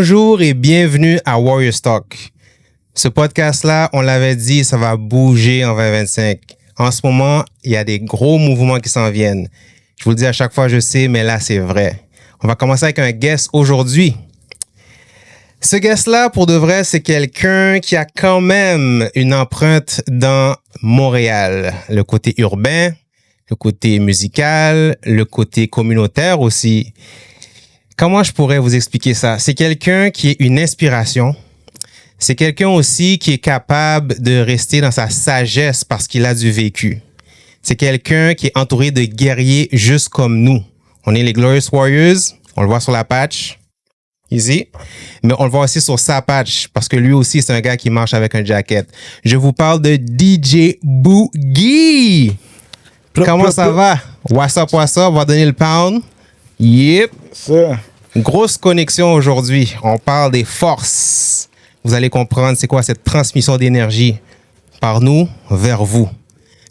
Bonjour et bienvenue à Warriors Talk. Ce podcast-là, on l'avait dit, ça va bouger en 2025. En ce moment, il y a des gros mouvements qui s'en viennent. Je vous le dis à chaque fois, je sais, mais là, c'est vrai. On va commencer avec un guest aujourd'hui. Ce guest-là, pour de vrai, c'est quelqu'un qui a quand même une empreinte dans Montréal. Le côté urbain, le côté musical, le côté communautaire aussi. Comment je pourrais vous expliquer ça? C'est quelqu'un qui est une inspiration. C'est quelqu'un aussi qui est capable de rester dans sa sagesse parce qu'il a du vécu. C'est quelqu'un qui est entouré de guerriers juste comme nous. On est les Glorious Warriors. On le voit sur la patch. Ici. Mais on le voit aussi sur sa patch parce que lui aussi, c'est un gars qui marche avec un jacket. Je vous parle de DJ Boogie. Comment ça va? What's up? On va donner le pound. Yep. Ça. Grosse connexion aujourd'hui. On parle des forces. Vous allez comprendre c'est quoi cette transmission d'énergie par nous vers vous.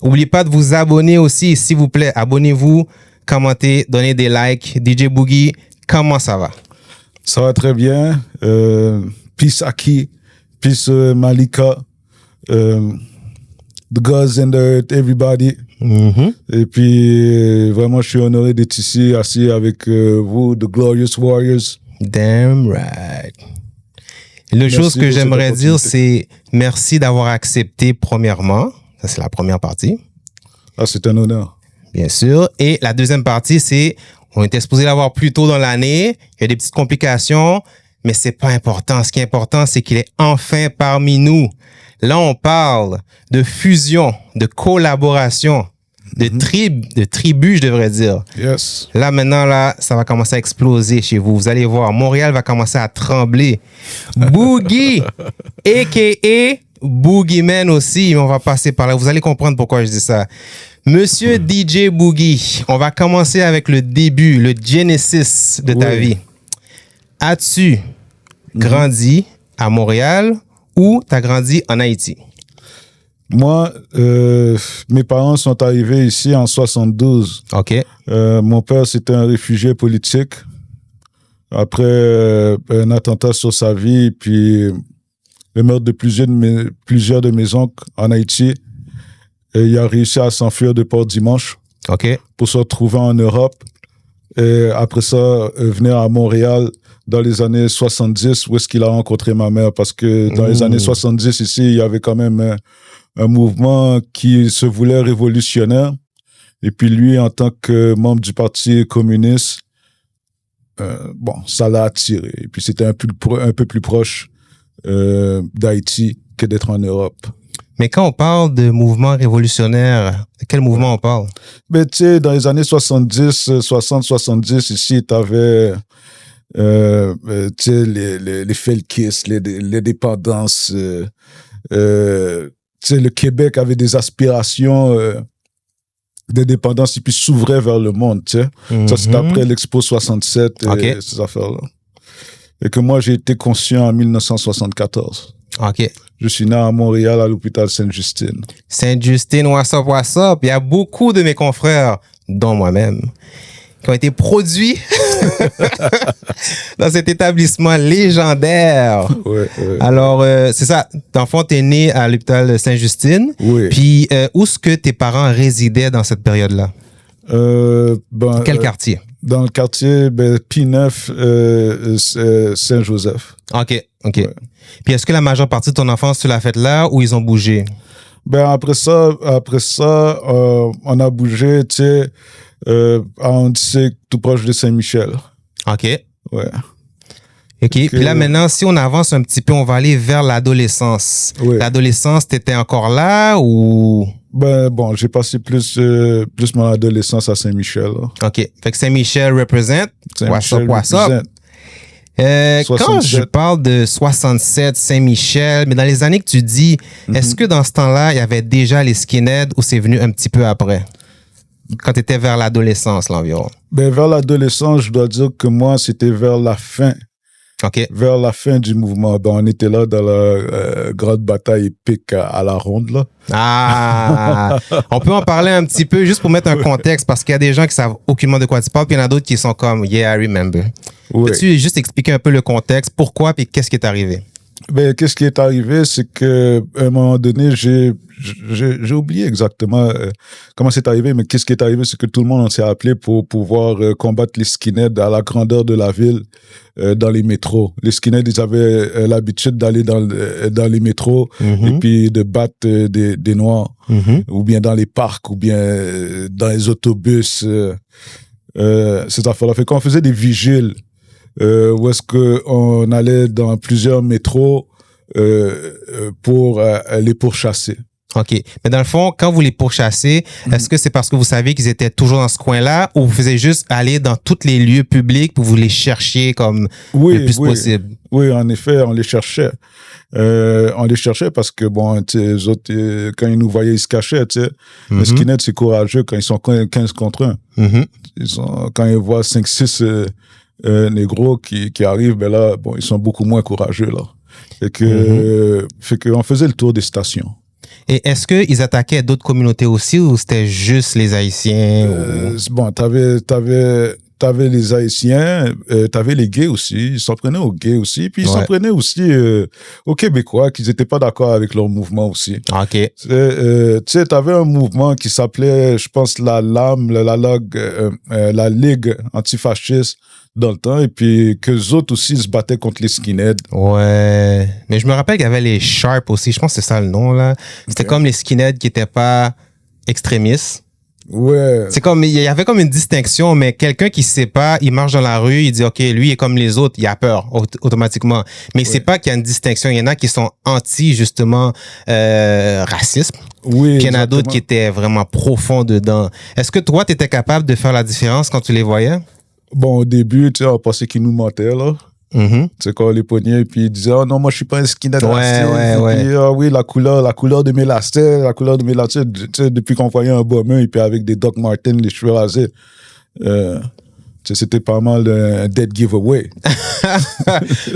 N'oubliez pas de vous abonner aussi, s'il vous plaît. Abonnez-vous, commentez, donnez des likes. DJ Boogie, comment ça va? Ça va très bien. Peace Aki, peace Malika, the gods and the earth, everybody. Mm-hmm. Et puis, vraiment, je suis honoré d'être ici, assis avec vous, the Glorious Warriors. Damn right. L'autre chose que j'aimerais dire, c'est merci d'avoir accepté premièrement. Ça, c'est la première partie. Ah, c'est un honneur. Bien sûr. Et la deuxième partie, c'est on était supposé l'avoir plus tôt dans l'année. Il y a des petites complications, mais c'est pas important. Ce qui est important, c'est qu'il est enfin parmi nous. Là, on parle de fusion, de collaboration, de tribu, je devrais dire. Yes. Là, maintenant, là, ça va commencer à exploser chez vous. Vous allez voir, Montréal va commencer à trembler. Boogie, a.k.a. Boogeyman aussi, on va passer par là. Vous allez comprendre pourquoi je dis ça. Monsieur DJ Boogie, on va commencer avec le début, le genesis de ta vie. As-tu grandi à Montréal ou t'as grandi en Haïti? Moi, mes parents sont arrivés ici en 72. OK. Mon père, c'était un réfugié politique. Après un attentat sur sa vie, puis le meurtre de plusieurs de mes oncles en Haïti. Et il a réussi à s'enfuir de Port-Dimanche pour se retrouver en Europe. Et après ça, venir à Montréal dans les années 70, où est-ce qu'il a rencontré ma mère. Parce que dans les années 70, ici, il y avait quand même un mouvement qui se voulait révolutionnaire. Et puis lui, en tant que membre du Parti communiste, ça l'a attiré. Et puis c'était un peu plus proche d'Haïti que d'être en Europe. Mais quand on parle de mouvement révolutionnaire, de quel mouvement on parle? Ben, tu sais, dans les années 60-70, ici, tu avais les Felkis, les dépendances. Le Québec avait des aspirations d'indépendance et puis s'ouvrait vers le monde. Tu sais. Ça, c'est après l'Expo 67 et ces affaires-là. Et que moi, j'ai été conscient en 1974. OK. Je suis né à Montréal, à l'hôpital Sainte-Justine. Sainte-Justine, what's up, what's up? Il y a beaucoup de mes confrères, dont moi-même, qui ont été produits dans cet établissement légendaire. Ouais. Alors, c'est ça. Dans le fond, t'es né à l'hôpital Sainte-Justine. Oui. Puis, où est-ce que tes parents résidaient dans cette période-là? Quel quartier? Dans le quartier P9, Saint-Joseph. OK. Ouais. Puis est-ce que la majeure partie de ton enfance, tu l'as faite là ou ils ont bougé? Après ça, on a bougé, tu sais, à Ondissé, tout proche de Saint-Michel. OK. Ouais. OK. Puis là, maintenant, si on avance un petit peu, on va aller vers l'adolescence. Oui. L'adolescence, t'étais encore là ou... J'ai passé plus mon adolescence à Saint-Michel. Là. OK. Fait que Saint-Michel represent. What's up? Quand je parle de 67, Saint-Michel, mais dans les années que tu dis, est-ce que dans ce temps-là, il y avait déjà les skinheads ou c'est venu un petit peu après? Quand tu étais vers l'adolescence, là, environ. Vers l'adolescence, je dois dire que moi, c'était vers la fin Vers la fin du mouvement, on était là dans la grande bataille épique à la ronde, là. Ah! On peut en parler un petit peu juste pour mettre un contexte parce qu'il y a des gens qui savent aucunement de quoi tu parles, puis il y en a d'autres qui sont comme, yeah, I remember. Oui. Peux-tu juste expliquer un peu le contexte, pourquoi, puis qu'est-ce qui est arrivé? Ben, qu'est-ce qui est arrivé, c'est que à un moment donné, j'ai oublié exactement comment c'est arrivé, mais qu'est-ce qui est arrivé, c'est que tout le monde s'est appelé pour pouvoir combattre les skinheads à la grandeur de la ville dans les métros. Les skinheads, ils avaient l'habitude d'aller dans les métros et puis de battre des noirs, ou bien dans les parcs, ou bien dans les autobus. Ces affaires-là. Fait qu'on faisait des vigiles. Où est-ce qu'on allait dans plusieurs métros pour les pourchasser. OK. Mais dans le fond, quand vous les pourchassez, est-ce que c'est parce que vous saviez qu'ils étaient toujours dans ce coin-là ou vous faisiez juste aller dans tous les lieux publics pour vous les chercher comme le plus possible? Oui, en effet, on les cherchait. On les cherchait parce que, bon, tu sais, les autres, quand ils nous voyaient, ils se cachaient, tu sais. Les skinheads, c'est courageux quand ils sont 15 contre 1. Quand ils voient 5-6 négros qui arrivent, ben là, bon, ils sont beaucoup moins courageux, là. Fait qu'on faisait le tour des stations. Et est-ce qu'ils attaquaient d'autres communautés aussi ou c'était juste les Haïtiens? Bon, t'avais les Haïtiens, t'avais les gays aussi, ils s'en prenaient aux gays aussi, puis ils s'en prenaient aussi aux Québécois, qui n'étaient pas d'accord avec leur mouvement aussi. OK. Tu sais, t'avais un mouvement qui s'appelait, je pense, la Ligue antifasciste dans le temps, et puis qu'eux autres aussi se battaient contre les skinheads. Ouais. Mais je me rappelle qu'il y avait les Sharp aussi, je pense que c'est ça le nom, là. C'était comme les skinheads qui n'étaient pas extrémistes. Ouais. C'est comme, il y avait comme une distinction, mais quelqu'un qui sait pas, il marche dans la rue, il dit, OK, lui est comme les autres, il a peur automatiquement. Mais il sait pas qu'il y a une distinction. Il y en a qui sont anti, justement, racisme. Oui. Puis il y en a d'autres qui étaient vraiment profonds dedans. Est-ce que toi, tu étais capable de faire la différence quand tu les voyais? Bon, au début, tu sais, on pensait qu'ils nous mentaient, là. Tu sais, quand on les pognait, puis ils disaient, oh non, moi, je suis pas un skinhead raciste. Puis, oui, la couleur de mes lacets, tu sais, depuis qu'on voyait un bomber, et puis avec des Doc Martens, les cheveux rasés. C'était pas mal un dead giveaway.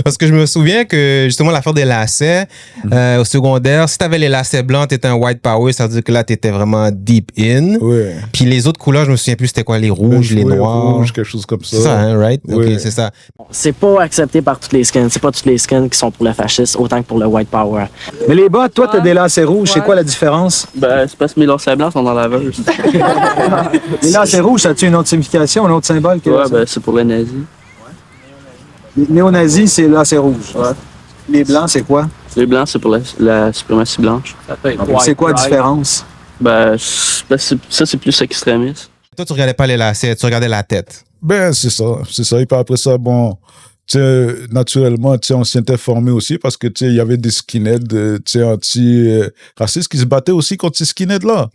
Parce que je me souviens que, justement, l'affaire des lacets, au secondaire, si t'avais les lacets blancs, t'étais un white power, ça veut dire que là, t'étais vraiment deep in. Ouais. Puis les autres couleurs, je me souviens plus, c'était quoi, les rouges, les noirs. Rouge, quelque chose comme ça. C'est ça, hein, right? Ouais. OK, c'est ça. C'est pas accepté par toutes les skins. C'est pas toutes les skins qui sont pour le fascisme, autant que pour le white power. Mais les bottes, toi, t'as des lacets rouges. C'est quoi la différence? Ben, c'est parce que mes lacets blancs sont dans la laveuse. Les lacets rouges, as-tu une autre signification, un autre symbole? Ouais, ben, c'est pour les nazis. Les néo-nazis, c'est lacets rouges. Ouais. Les blancs, c'est quoi? Les blancs, c'est pour la suprématie blanche. C'est quoi la différence? Ben, ça, c'est plus extrémiste. Toi, tu regardais pas les lacets, tu regardais la tête. Ben, c'est ça. Et puis après ça, bon, tu sais, naturellement, tu sais, on s'était formé aussi parce que, tu sais, il y avait des skinheads, tu sais, anti-racistes qui se battaient aussi contre ces skinheads-là.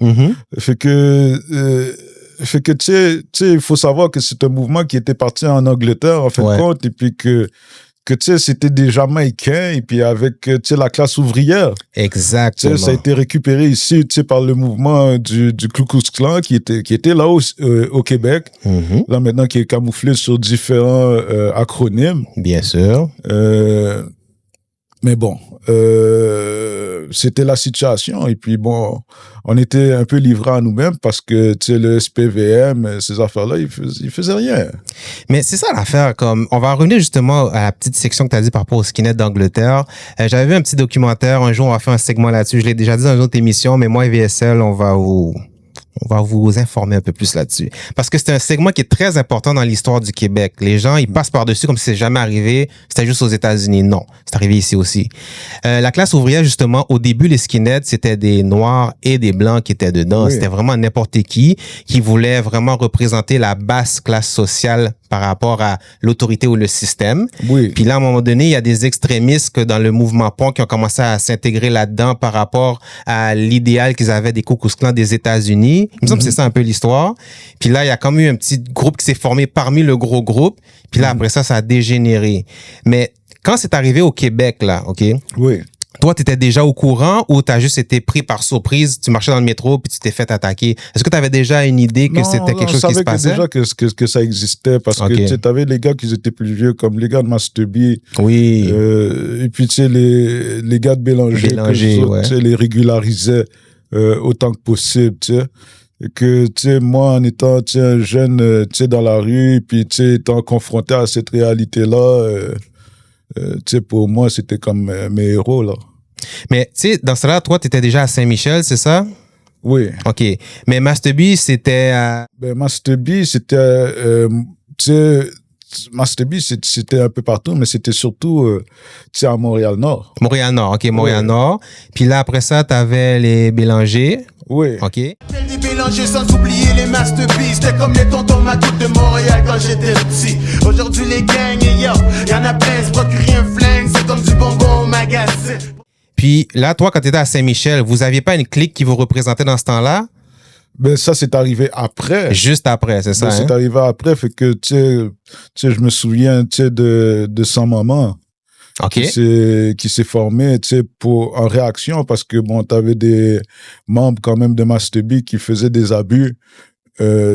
Fait que, tu sais, il faut savoir que c'est un mouvement qui était parti en Angleterre, en fin de compte, et puis que tu sais, c'était des Jamaïcains, et puis avec, tu sais, la classe ouvrière. Exactement. Tu sais, ça a été récupéré ici, tu sais, par le mouvement du Ku Klux Klan, qui était là au Québec. Là, maintenant, qui est camouflé sur différents acronymes. Bien sûr. Mais bon, c'était la situation. Et puis bon, on était un peu livrés à nous-mêmes parce que, tu sais, le SPVM, ces affaires-là, ils faisaient rien. Mais c'est ça l'affaire. Comme, on va revenir justement à la petite section que tu as dit par rapport aux skinheads d'Angleterre. J'avais vu un petit documentaire. Un jour, on va faire un segment là-dessus. Je l'ai déjà dit dans une autre émission, mais moi et VSL, on va vous informer un peu plus là-dessus. Parce que c'est un segment qui est très important dans l'histoire du Québec. Les gens, ils passent par-dessus comme si c'est jamais arrivé. C'était juste aux États-Unis. Non, c'est arrivé ici aussi. La classe ouvrière, justement, au début, les skinheads, c'était des Noirs et des Blancs qui étaient dedans. Oui. C'était vraiment n'importe qui voulait vraiment représenter la basse classe sociale par rapport à l'autorité ou le système. Oui. Puis là, à un moment donné, il y a des extrémistes que dans le mouvement punk qui ont commencé à s'intégrer là-dedans par rapport à l'idéal qu'ils avaient des Ku Klux Klan des États-Unis. Il me semble que c'est ça un peu l'histoire. Puis là, il y a comme eu un petit groupe qui s'est formé parmi le gros groupe. Puis là, après ça, ça a dégénéré. Mais quand c'est arrivé au Québec, là, OK? Oui. toi, tu étais déjà au courant ou tu as juste été pris par surprise, tu marchais dans le métro puis tu t'es fait attaquer? Est-ce que tu avais déjà une idée que c'était quelque chose qui se passait? Je savais déjà que ça existait parce que tu avais les gars qui étaient plus vieux, comme les gars de Master B. Oui. Et puis, tu sais, les gars de Bélanger ouais. Tu sais, les régularisaient autant que possible, tu sais. Et que, tu sais, moi, en étant, tu sais, un jeune, tu sais, dans la rue, puis, tu sais, étant confronté à cette réalité-là, tu sais, pour moi, c'était comme mes héros, là. Mais, tu sais, dans cela, toi, tu étais déjà à Saint-Michel, c'est ça? Oui. OK. Mais Master B, c'était à... Ben, Master B, c'était, tu sais, Master B, c'était un peu partout, mais c'était surtout, tu sais, à Montréal-Nord. Montréal-Nord, OK, Montréal-Nord. Puis là, après ça, t'avais les Bélanger. Oui. OK. Les Bélanger sans oublier les Master B. C'était comme les tontons Madoute de Montréal quand j'étais petit. Aujourd'hui, les gangs, y'en a plein, se procurer un flingue, c'est comme du bonbon au magasin. Puis là, toi, quand t'étais à Saint-Michel, vous aviez pas une clique qui vous représentait dans ce temps-là? Ben, ça, c'est arrivé après. Juste après, c'est ça, Ben, c'est arrivé après, fait que, tu sais, je me souviens, tu sais, de son maman. OK. Qui s'est formé, tu sais, en réaction, parce que, bon, t'avais des membres quand même de Master B qui faisaient des abus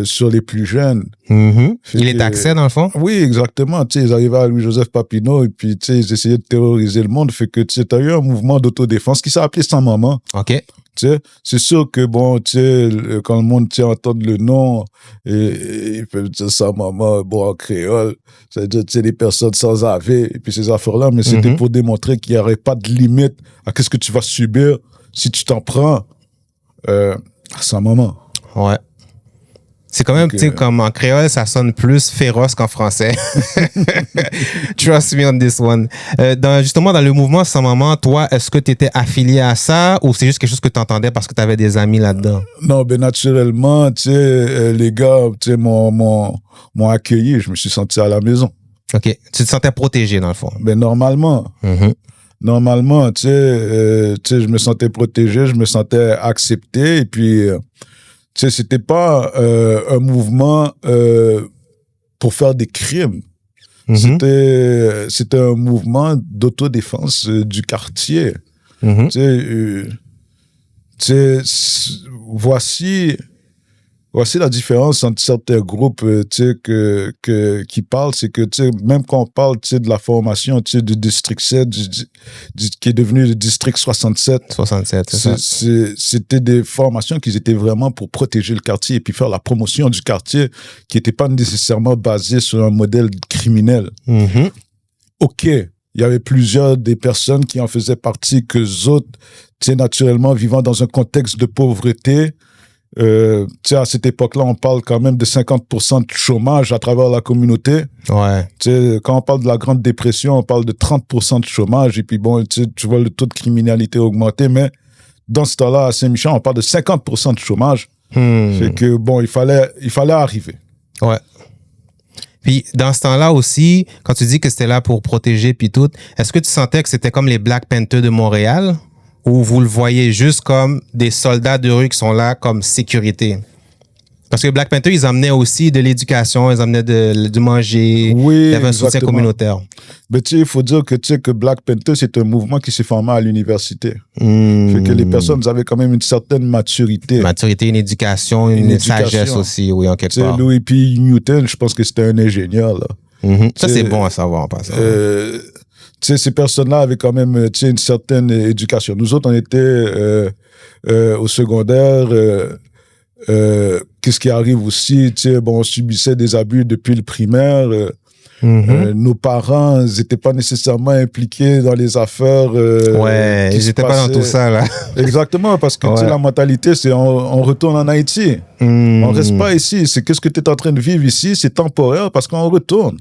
sur les plus jeunes. Mm-hmm. Il est accès, dans le fond? Oui, exactement. Tu sais, ils arrivaient à Louis-Joseph Papineau et puis, tu sais, ils essayaient de terroriser le monde. Fait que, tu sais, t'as eu un mouvement d'autodéfense qui s'est appelé Sans Maman. OK. Tu sais, c'est sûr que, bon, tu sais, quand le monde, tu sais, entend le nom, et ils peuvent dire Sans Maman, bon, en créole, ça veut dire, tu sais, des personnes sans avis, et puis ces affaires-là, mais c'était pour démontrer qu'il n'y aurait pas de limite à qu'est-ce que tu vas subir si tu t'en prends à Sans Maman. Ouais. C'est quand même, tu sais, comme en créole, ça sonne plus féroce qu'en français. Trust me on this one. Justement, dans le mouvement Sans Maman, toi, est-ce que tu étais affilié à ça ou c'est juste quelque chose que tu entendais parce que tu avais des amis là-dedans? Non, ben naturellement, tu sais, les gars, tu sais, m'ont accueilli. Je me suis senti à la maison. OK. Tu te sentais protégé, dans le fond? Ben normalement. Normalement, tu sais, je me sentais protégé, je me sentais accepté et puis... tu sais, c'était pas un mouvement pour faire des crimes. C'était un mouvement d'autodéfense du quartier. Tu sais, voici la différence entre certains groupes, tu sais, qui parlent, c'est que, tu sais, même quand on parle, tu sais, de la formation, tu sais, du district 7, qui est devenu le district 67. 67, c'est ça. C'était des formations qui étaient vraiment pour protéger le quartier et puis faire la promotion du quartier qui n'était pas nécessairement basée sur un modèle criminel. OK. Il y avait plusieurs des personnes qui en faisaient partie que autres, tu sais, naturellement, vivant dans un contexte de pauvreté, tu sais, à cette époque-là, on parle quand même de 50% de chômage à travers la communauté. Ouais. Tu sais, quand on parle de la Grande Dépression, on parle de 30% de chômage. Et puis bon, tu vois le taux de criminalité augmenter. Mais dans ce temps-là, à Saint-Michel, on parle de 50% de chômage. Fait que bon, il fallait arriver. Ouais. Puis dans ce temps-là aussi, quand tu dis que c'était là pour protéger puis tout, est-ce que tu sentais que c'était comme les Black Panthers de Montréal? Ou vous le voyez juste comme des soldats de rue qui sont là comme sécurité? Parce que Black Panther, ils emmenaient aussi de l'éducation, ils emmenaient du manger, oui, il y avait un soutien communautaire. Mais tu sais, il faut dire que Black Panther, c'est un mouvement qui s'est formé à l'université. Fait que les personnes avaient quand même une certaine maturité. Maturité, une éducation, une sagesse aussi, oui, en quelque part. Louis P. Newton, je pense que c'était un ingénieur, là. Ça, c'est bon à savoir en passant. Tu sais, ces personnes-là avaient quand même, tu sais, une certaine éducation. Nous autres, on était au secondaire. Qu'est-ce qui arrive aussi? Tu sais, bon, on subissait des abus depuis le primaire. Nos parents n'étaient pas nécessairement impliqués dans les affaires. Ouais, ils n'étaient pas dans tout ça, là. Exactement, parce que tu sais, la mentalité, c'est on retourne en Haïti. On reste pas ici. C'est qu'est-ce que tu es en train de vivre ici, c'est temporaire parce qu'on retourne.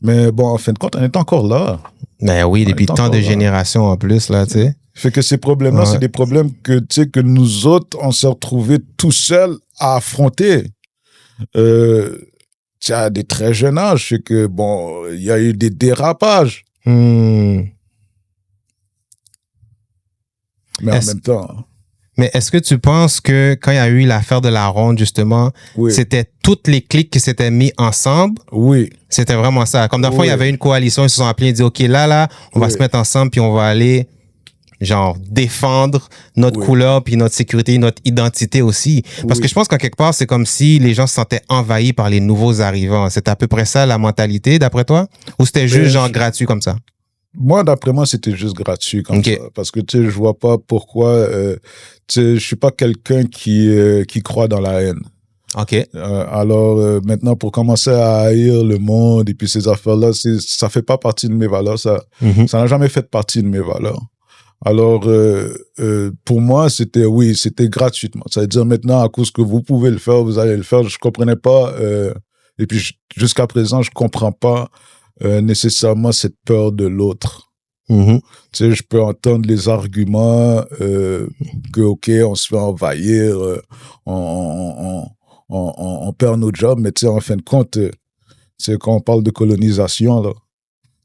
Mais bon, en fin de compte, on est encore là. Ben oui, depuis tant de générations en plus, là, tu sais. Fait que ces problèmes-là, c'est des problèmes que, tu sais, que nous autres, on s'est retrouvés tout seuls à affronter. À des très jeunes âges. Fait que, bon, il y a eu des dérapages. Mais en même temps... Mais est-ce que tu penses que quand il y a eu l'affaire de la ronde, justement, c'était toutes les cliques qui s'étaient mis ensemble? Oui. C'était vraiment ça. Comme dans le fond, il y avait une coalition, ils se sont appelés et dit, OK, là, on va se mettre ensemble puis on va aller genre, défendre notre couleur, puis notre sécurité, notre identité aussi. Parce que je pense qu'en quelque part, c'est comme si les gens se sentaient envahis par les nouveaux arrivants. C'était à peu près ça, la mentalité, d'après toi? Ou c'était juste, genre, gratuit comme ça? Moi, d'après moi, c'était juste gratuit comme ça. Parce que, tu sais, je vois pas pourquoi... tu sais, je suis pas quelqu'un qui croit dans la haine. OK. Alors, maintenant, pour commencer à haïr le monde et puis ces affaires-là, ça fait pas partie de mes valeurs. Ça n'a jamais fait partie de mes valeurs. Alors, pour moi, c'était gratuitement. Ça veut dire maintenant, à cause que vous pouvez le faire, vous allez le faire. Je comprenais pas, et puis jusqu'à présent, je comprends pas nécessairement cette peur de l'autre. Tu sais, je peux entendre les arguments que, OK, on se fait envahir, on perd nos jobs, mais tu sais, en fin de compte, quand on parle de colonisation, là,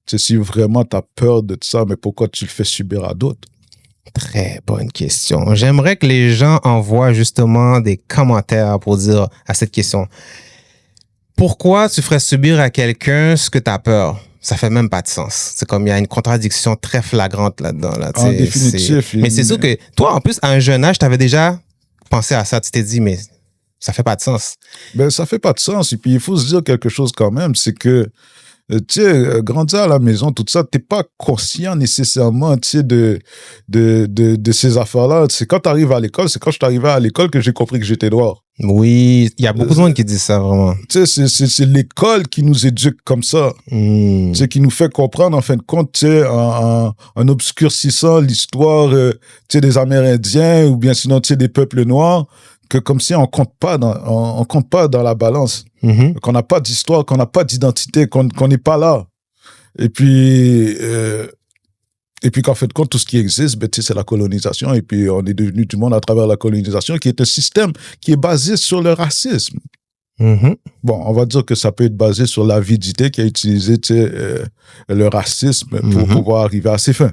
tu sais, si vraiment tu as peur de ça, mais pourquoi tu le fais subir à d'autres? Très bonne question. J'aimerais que les gens envoient justement des commentaires pour dire à cette question. Pourquoi tu ferais subir à quelqu'un ce que tu as peur? Ça fait même pas de sens. C'est comme il y a une contradiction très flagrante là-dedans. Là, en définitif. Mais c'est sûr que toi, en plus, à un jeune âge, tu avais déjà pensé à ça. Tu t'es dit, mais ça fait pas de sens. Ben, ça fait pas de sens. Et puis, il faut se dire quelque chose quand même, c'est que, tu sais, grandir à la maison, tout ça, t'es pas conscient nécessairement, tu sais, de ces affaires-là. C'est quand t'arrives à l'école, c'est quand je suis arrivé à l'école que j'ai compris que j'étais noir. Oui, il y a beaucoup de monde qui dit ça, vraiment. Tu sais, c'est l'école qui nous éduque comme ça. Tu sais, qui nous fait comprendre, en fin de compte, tu sais, en obscurcissant l'histoire, tu sais, des Amérindiens ou bien sinon, tu sais, des peuples noirs, que comme si on compte pas dans la balance, qu'on n'a pas d'histoire, qu'on n'a pas d'identité, qu'on n'est pas là. Et puis qu'en fait de compte, tout ce qui existe, ben, tu sais, c'est la colonisation. Et puis on est devenu du monde à travers la colonisation, qui est un système qui est basé sur le racisme. Bon, on va dire que ça peut être basé sur l'avidité qui a utilisé, tu sais, le racisme pour pouvoir arriver à ses fins.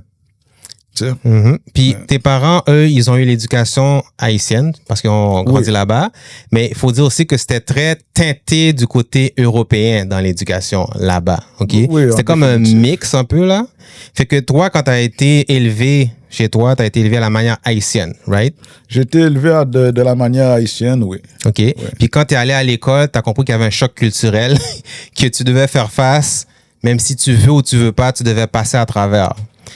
Puis tes parents, eux, ils ont eu l'éducation haïtienne parce qu'ils ont grandi là-bas. Mais il faut dire aussi que c'était très teinté du côté européen dans l'éducation là-bas. OK? C'était comme un mix un peu là. Fait que toi, quand tu as été élevé chez toi, tu as été élevé à la manière haïtienne, right? J'ai été élevé de la manière haïtienne, oui. OK. Puis quand tu es allé à l'école, tu as compris qu'il y avait un choc culturel que tu devais faire face, même si tu veux ou tu veux pas, tu devais passer à travers.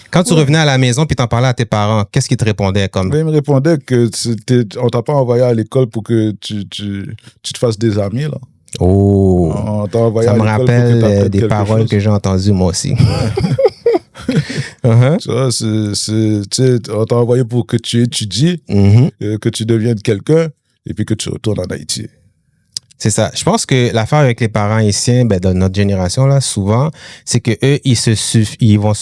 Quand tu revenais à la maison puis t'en parlais à tes parents, qu'est-ce qu'ils te répondaient comme? Ben, ils me répondaient que on t'a pas envoyé à l'école pour que tu te fasses des amis, là. Oh! On t'a envoyé ça à me rappelle des paroles que j'ai entendues moi aussi. Tu vois, on t'a envoyé pour que tu étudies, que tu deviennes quelqu'un et puis que tu retournes en Haïti. C'est ça. Je pense que l'affaire avec les parents haïtiens, ben, de notre génération, là, souvent, c'est que eux, ils vont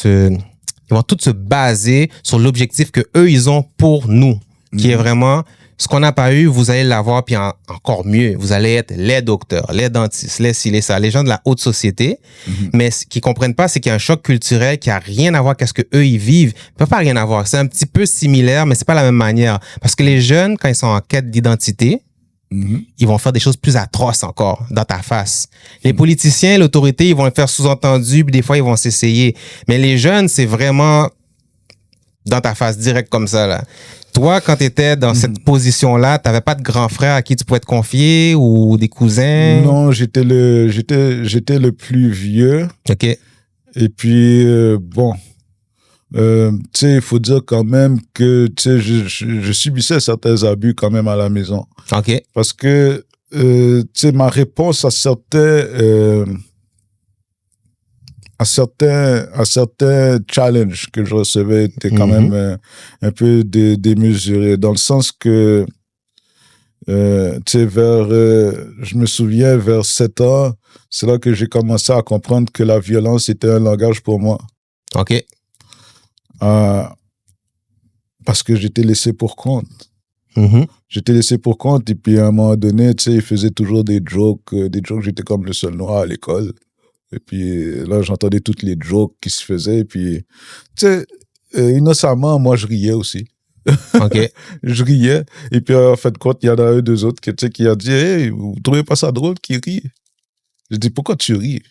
tous se baser sur l'objectif que eux, ils ont pour nous, qui est vraiment ce qu'on n'a pas eu, vous allez l'avoir, puis encore mieux, vous allez être les docteurs, les dentistes, les ci, les ça, les gens de la haute société. Mais ce qu'ils comprennent pas, c'est qu'il y a un choc culturel qui a rien à voir avec ce que eux ils vivent. Ça peut pas rien à voir. C'est un petit peu similaire, mais c'est pas la même manière. Parce que les jeunes, quand ils sont en quête d'identité, ils vont faire des choses plus atroces encore dans ta face. Les politiciens, l'autorité, ils vont le faire sous-entendu, puis des fois, ils vont s'essayer. Mais les jeunes, c'est vraiment dans ta face, direct comme ça, là. Toi, quand tu étais dans cette position-là, tu n'avais pas de grand frère à qui tu pouvais te confier ou des cousins? Non, j'étais le plus vieux. OK. Et puis, bon, tu sais, il faut dire quand même que, tu sais, je subissais certains abus quand même à la maison. OK. Parce que, tu sais, ma réponse à certains challenges que je recevais étaient quand même un peu démesurés, dans le sens que, tu sais, je me souviens, vers 7 ans, c'est là que j'ai commencé à comprendre que la violence était un langage pour moi. OK. Parce que j'étais laissé pour compte. J'étais laissé pour compte, et puis à un moment donné, tu sais, ils faisaient toujours des jokes, j'étais comme le seul noir à l'école. Et puis là, j'entendais toutes les jokes qui se faisaient, et puis, tu sais, innocemment, moi, je riais aussi. OK. Je riais, et puis en fin de compte, il y en a un, deux autres qui a dit « Hey, vous trouvez pas ça drôle qu'il rit ?» Je dis « Pourquoi tu ris ?»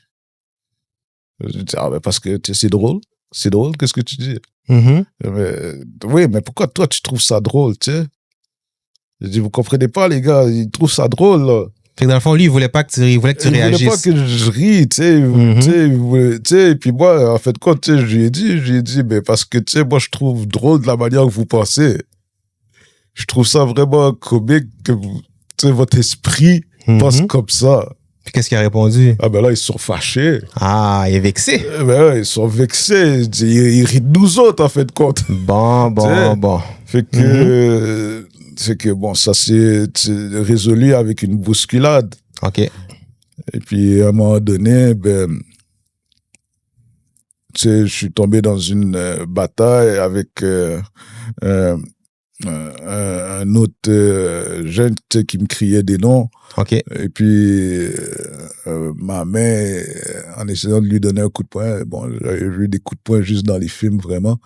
Je dis « Ah, ben parce que c'est drôle. C'est drôle, qu'est-ce que tu dis ?» Oui, mais pourquoi toi, tu trouves ça drôle, tu sais? Je dis, vous comprenez pas, les gars, ils trouvent ça drôle, là. Fait que dans le fond, lui, il voulait pas que tu réagisses. Il voulait pas que je rie, tu sais. Et puis moi, en fait, quand je lui ai dit, mais parce que, tu sais, moi, je trouve drôle de la manière que vous pensez. Je trouve ça vraiment comique que vous, tu sais, votre esprit pense comme ça. Puis qu'est-ce qu'il a répondu? Ah ben là, ils sont fâchés. Ah, il est vexé. Ben là, ils sont vexés. Ils rient de nous autres, en fait, compte. Bon. Fait que, bon, ça s'est résolu avec une bousculade. OK. Et puis, à un moment donné, ben, tu sais, je suis tombé dans une bataille avec un autre jeune, tu sais, qui me criait des noms. OK. Et puis, ma main, en essayant de lui donner un coup de poing, bon, j'avais vu des coups de poing juste dans les films, vraiment.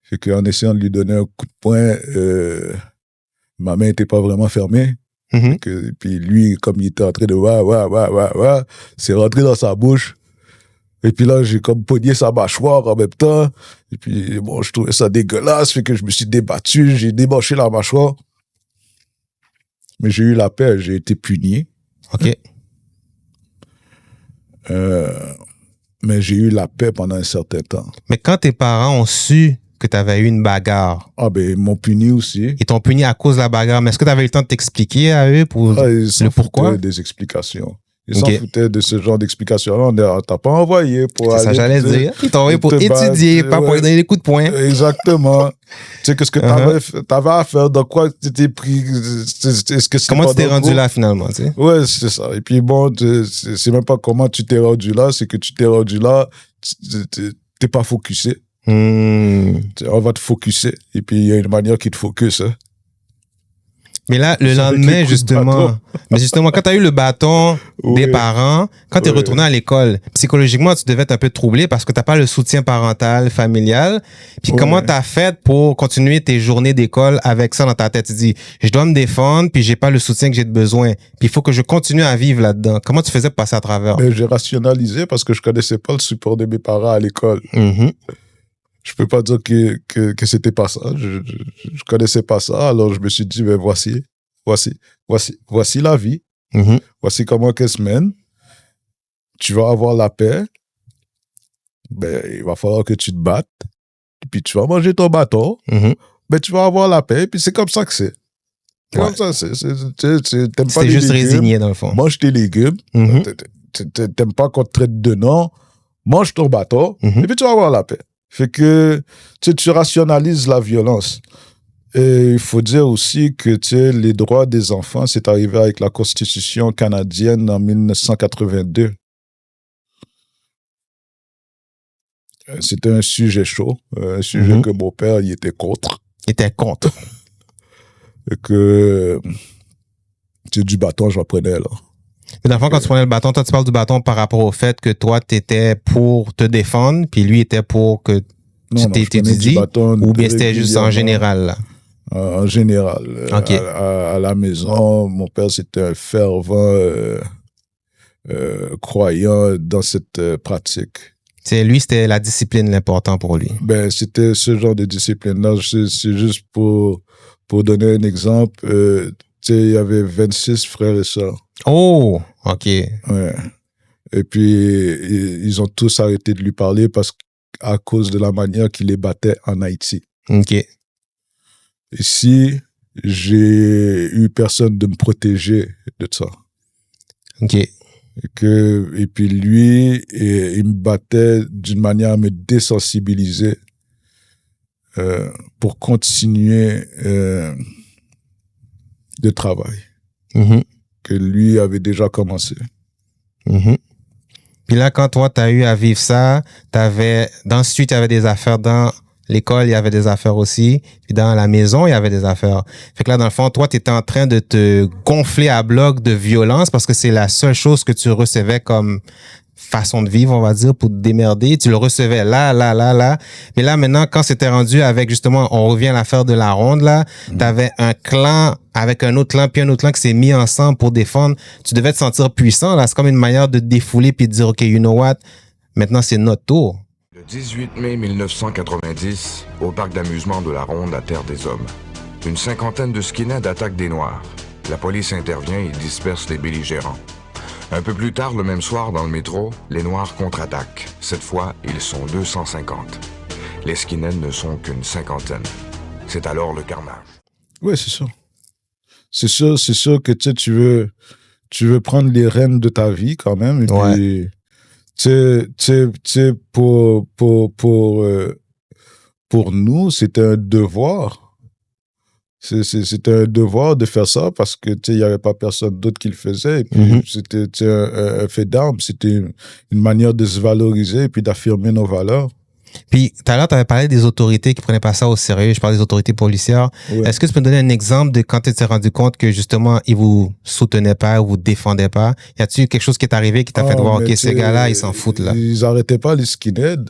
Fait qu'en essayant de lui donner un coup de poing, ma main n'était pas vraiment fermée. Et puis lui, comme il était en train de c'est rentré dans sa bouche. Et puis là, j'ai comme pogné sa mâchoire en même temps. Et puis, bon, je trouvais ça dégueulasse. Fait que je me suis débattu, j'ai démanché la mâchoire. Mais j'ai eu la paix, j'ai été puni. OK. Mais j'ai eu la paix pendant un certain temps. Mais quand tes parents ont su que tu avais eu une bagarre. Ah ben, ils m'ont puni aussi. Ils t'ont puni à cause de la bagarre. Mais est-ce que tu avais eu le temps de t'expliquer à eux pour le pourquoi? Des explications. Ils s'en foutaient de ce genre d'explications-là. On t'a pas envoyé pour aller... C'est ça, j'allais dire. Ils t'ont envoyé pour étudier, pas pour donner des coups de poing. Exactement. Tu sais, qu'est-ce que t'avais à faire, dans quoi tu t'es pris... Comment tu t'es rendu là, finalement, tu sais? Ouais, c'est ça. Et puis bon, c'est même pas comment tu t'es rendu là, c'est que tu t'es rendu là, t'es pas focusé. On va te focuser. Et puis, il y a une manière qui te focus. Hein. Mais là, le lendemain, justement, quand tu as eu le bâton des parents, quand tu es retourné à l'école, psychologiquement, tu devais être un peu troublé parce que tu n'as pas le soutien parental, familial. Puis comment tu as fait pour continuer tes journées d'école avec ça dans ta tête? Tu dis, je dois me défendre, puis j'ai pas le soutien que j'ai besoin. Puis il faut que je continue à vivre là-dedans. Comment tu faisais pour passer à travers? J'ai rationalisé parce que je connaissais pas le support de mes parents à l'école. Je peux pas dire que c'était pas ça. Je connaissais pas ça. Alors, je me suis dit, ben voici la vie. Voici comment qu'elle se mène. Tu vas avoir la paix. Ben, il va falloir que tu te battes. Et puis, tu vas manger ton bâton. Ben, tu vas avoir la paix. Et puis, c'est comme ça que c'est. Comme ça, t'aimes pas les juste légumes, résigné, dans le fond. Mange tes légumes. T'aimes pas qu'on te traite de non. Mange ton bâton. Et puis, tu vas avoir la paix. Fait que tu rationalises la violence. Et il faut dire aussi que les droits des enfants, c'est arrivé avec la Constitution canadienne en 1982. C'était un sujet chaud, un sujet que mon père, il était contre. Il était contre. Et que du bâton, j'en prenais, là. Mais dans le fond, quand tu prenais le bâton, toi, tu parles du bâton par rapport au fait que toi, tu étais pour te défendre, puis lui était pour que tu t'étudies, ou bien c'était juste en général, là? En général. Okay. À la maison, mon père, c'était un fervent croyant dans cette pratique. Lui, c'était la discipline l'important pour lui. Ben, c'était ce genre de discipline-là. C'est juste pour donner un exemple. Il y avait 26 frères et sœurs. Oh, OK. Ouais. Et puis, ils ont tous arrêté de lui parler à cause de la manière qu'il les battait en Haïti. OK. Ici, j'ai eu personne de me protéger de ça. OK. Et puis lui, il me battait d'une manière à me désensibiliser pour continuer le travail que lui avait déjà commencé. Puis là, quand toi, tu as eu à vivre ça, dans le suite, il y avait des affaires dans l'école, il y avait des affaires aussi. Puis dans la maison, il y avait des affaires. Fait que là, dans le fond, toi, tu étais en train de te gonfler à bloc de violence parce que c'est la seule chose que tu recevais comme façon de vivre, on va dire, pour te démerder. Tu le recevais là. Mais là, maintenant, quand c'était rendu avec, justement, on revient à l'affaire de la ronde, là, t'avais un clan avec un autre clan, puis un autre clan qui s'est mis ensemble pour défendre. Tu devais te sentir puissant, là. C'est comme une manière de te défouler puis de dire, OK, you know what? Maintenant, c'est notre tour. 18 mai 1990, au parc d'amusement de la Ronde à Terre des Hommes. Une cinquantaine de skinheads attaquent des Noirs. La police intervient et disperse les belligérants. Un peu plus tard, le même soir, dans le métro, les Noirs contre-attaquent. Cette fois, ils sont 250. Les skinheads ne sont qu'une cinquantaine. C'est alors le carnage. Oui, c'est sûr. C'est sûr que tu veux prendre les rênes de ta vie quand même. Et puis, pour nous, c'était un devoir. C'était un devoir de faire ça parce que il y avait pas personne d'autre qui le faisait. Et puis, c'était un fait d'armes. C'était une manière de se valoriser et puis d'affirmer nos valeurs. Puis, tout à l'heure, tu avais parlé des autorités qui prenaient pas ça au sérieux. Je parle des autorités policières. Ouais. Est-ce que tu peux me donner un exemple de quand tu t'es rendu compte que, justement, ils vous soutenaient pas ou vous défendaient pas? Y a-t-il quelque chose qui est arrivé qui t'a fait voir, OK, ces gars-là, ils s'en foutent, là? Ils arrêtaient pas les skinheads,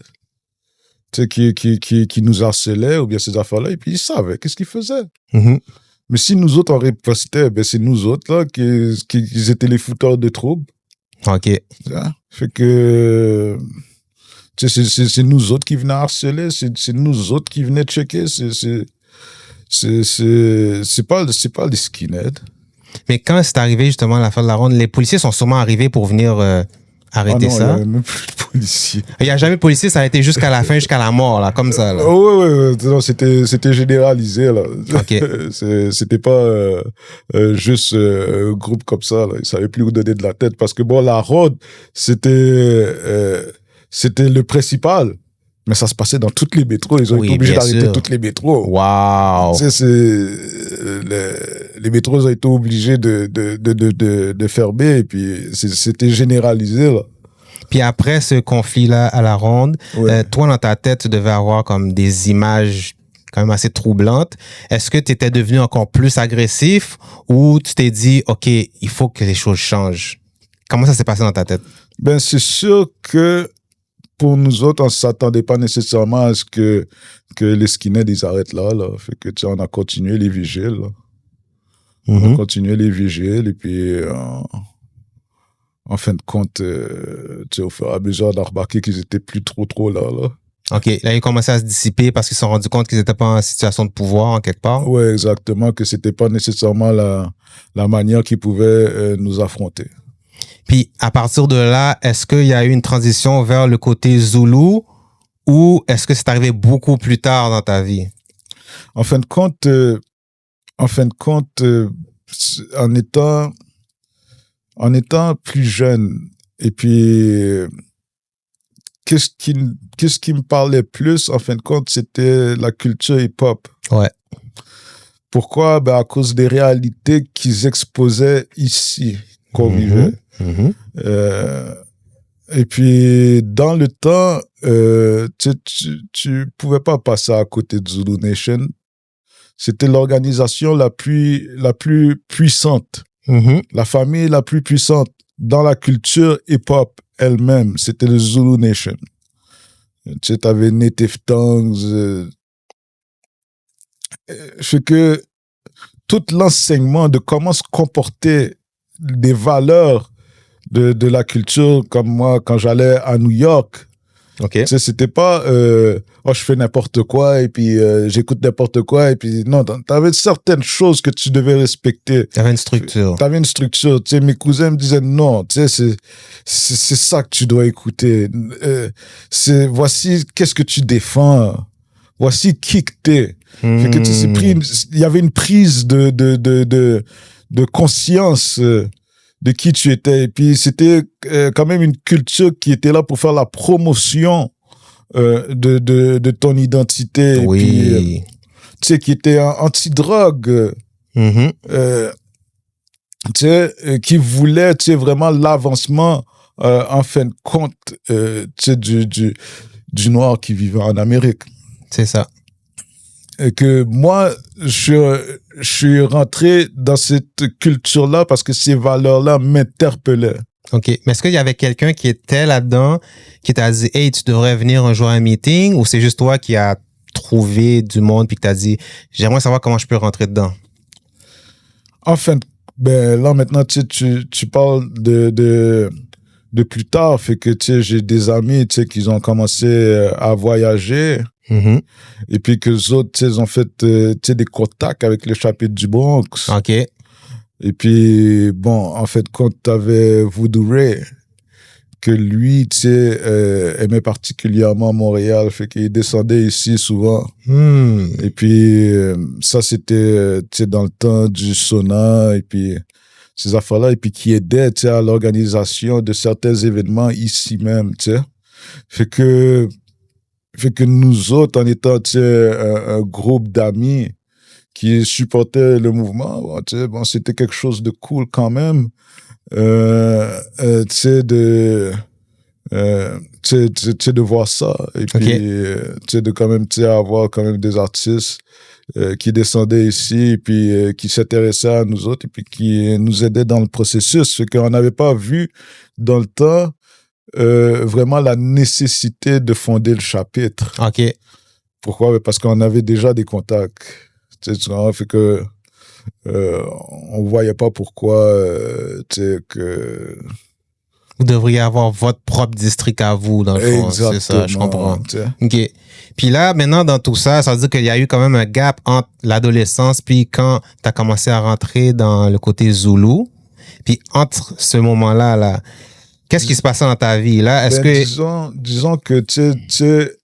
qui nous harcelaient ou bien ces affaires-là. Et puis, ils savaient qu'est-ce qu'ils faisaient. Mais si nous autres, on ripostait, ben, c'est nous autres, là, qui étaient les fouteurs de troubles. OK. Ça fait que... C'est nous autres qui venaient harceler, c'est nous autres qui venaient checker, c'est pas les skinheads. Mais quand c'est arrivé justement à l'affaire de la Ronde, les policiers sont sûrement arrivés pour venir arrêter ça. Il n'y a même plus de policiers. Il n'y a jamais de policiers, ça a été jusqu'à la fin, jusqu'à la mort, là, comme ça. Oui, non, c'était généralisé, là. OK. C'était pas juste un groupe comme ça, là. Ils ne savaient plus où donner de la tête. Parce que, bon, la Ronde, c'était le principal, mais ça se passait dans toutes les métros. Ils ont été obligés d'arrêter toutes les métros. Wow. Les métros ont été obligés de fermer et puis c'était généralisé, là. Puis après ce conflit-là à la Ronde, toi, dans ta tête, tu devais avoir comme des images quand même assez troublantes. Est-ce que tu étais devenu encore plus agressif ou tu t'es dit, OK, il faut que les choses changent? Comment ça s'est passé dans ta tête? Ben, c'est sûr que pour nous autres, on ne s'attendait pas nécessairement à ce que les skinheads, ils arrêtent là. Fait que, on a continué les vigiles. Là. On a continué les vigiles et puis, en fin de compte, au fur et à mesure, on a remarqué qu'ils étaient plus trop là. OK. Là, ils ont commencé à se dissiper parce qu'ils se sont rendus compte qu'ils n'étaient pas en situation de pouvoir, en quelque part. Oui, exactement, que c'était pas nécessairement la manière qu'ils pouvaient nous affronter. Puis, à partir de là, est-ce qu'il y a eu une transition vers le côté Zoulou ou est-ce que c'est arrivé beaucoup plus tard dans ta vie? En fin de compte, en étant plus jeune, et puis, qu'est-ce qui me parlait plus, en fin de compte, c'était la culture hip-hop. Ouais. Pourquoi? Ben, à cause des réalités qu'ils exposaient ici, qu'on vivait. Et puis, dans le temps, tu pouvais pas passer à côté de Zulu Nation. C'était l'organisation la plus puissante. La famille la plus puissante dans la culture hip-hop elle-même. C'était le Zulu Nation. Tu avais Native Tongues. Fait que tout l'enseignement de comment se comporter, des valeurs de la culture, comme moi, quand j'allais à New York. Okay. C'était pas je fais n'importe quoi et puis j'écoute n'importe quoi et puis non, t'avais certaines choses que tu devais respecter. T'avais une structure. Mes cousins me disaient non, c'est ça que tu dois écouter. Voici qu'est-ce que tu défends. Voici qui que t'es. Fait que il y avait une prise de conscience de qui tu étais. Et puis, c'était quand même une culture qui était là pour faire la promotion de ton identité. Oui. Et puis, qui était anti-drogue. Qui voulait vraiment l'avancement, en fin de compte, du noir qui vivait en Amérique. C'est ça. Et que moi, je suis rentré dans cette culture-là parce que ces valeurs-là m'interpellaient. OK. Mais est-ce qu'il y avait quelqu'un qui était là-dedans, qui t'a dit, hey, tu devrais venir un jour à un meeting, ou c'est juste toi qui as trouvé du monde puis que t'as dit, j'aimerais savoir comment je peux rentrer dedans? Enfin, ben là, maintenant, tu parles de de plus tard, fait que, tu sais, j'ai des amis, tu sais, qui ont commencé à voyager. Et puis que les autres, tu sais, ils ont fait, tu sais, des contacts avec le chapitre du Bronx. OK. Et puis, bon, en fait, quand t'avais Voodoo Ray, que lui, tu sais, aimait particulièrement Montréal, fait qu'il descendait ici souvent. Et puis, ça, c'était, tu sais, dans le temps du sauna, et puis ces affaires-là, et puis qui aidait, tu sais, à l'organisation de certains événements ici même, tu sais. Fait que nous autres, en étant, tu sais, un groupe d'amis qui supportaient le mouvement, bon, tu sais, bon, c'était quelque chose de cool quand même. Tu sais, de voir ça. Et puis, tu sais, de quand même, tu sais, avoir quand même des artistes qui descendaient ici, et puis qui s'intéressaient à nous autres, et puis qui nous aidaient dans le processus. Fait qu'on n'avait pas vu dans le temps vraiment la nécessité de fonder le chapitre. OK. Pourquoi? Parce qu'on avait déjà des contacts. Tu sais, fait que on voyait pas pourquoi, tu sais, que... Vous devriez avoir votre propre district à vous, dans le fond. Exactement, c'est ça, je comprends. Tu sais. OK. Puis là, maintenant, dans tout ça, ça veut dire qu'il y a eu quand même un gap entre l'adolescence puis quand tu as commencé à rentrer dans le côté Zoulou. Puis entre ce moment-là, là, qu'est-ce qui se passait dans ta vie, là? Est-ce que... Disons que, tu sais,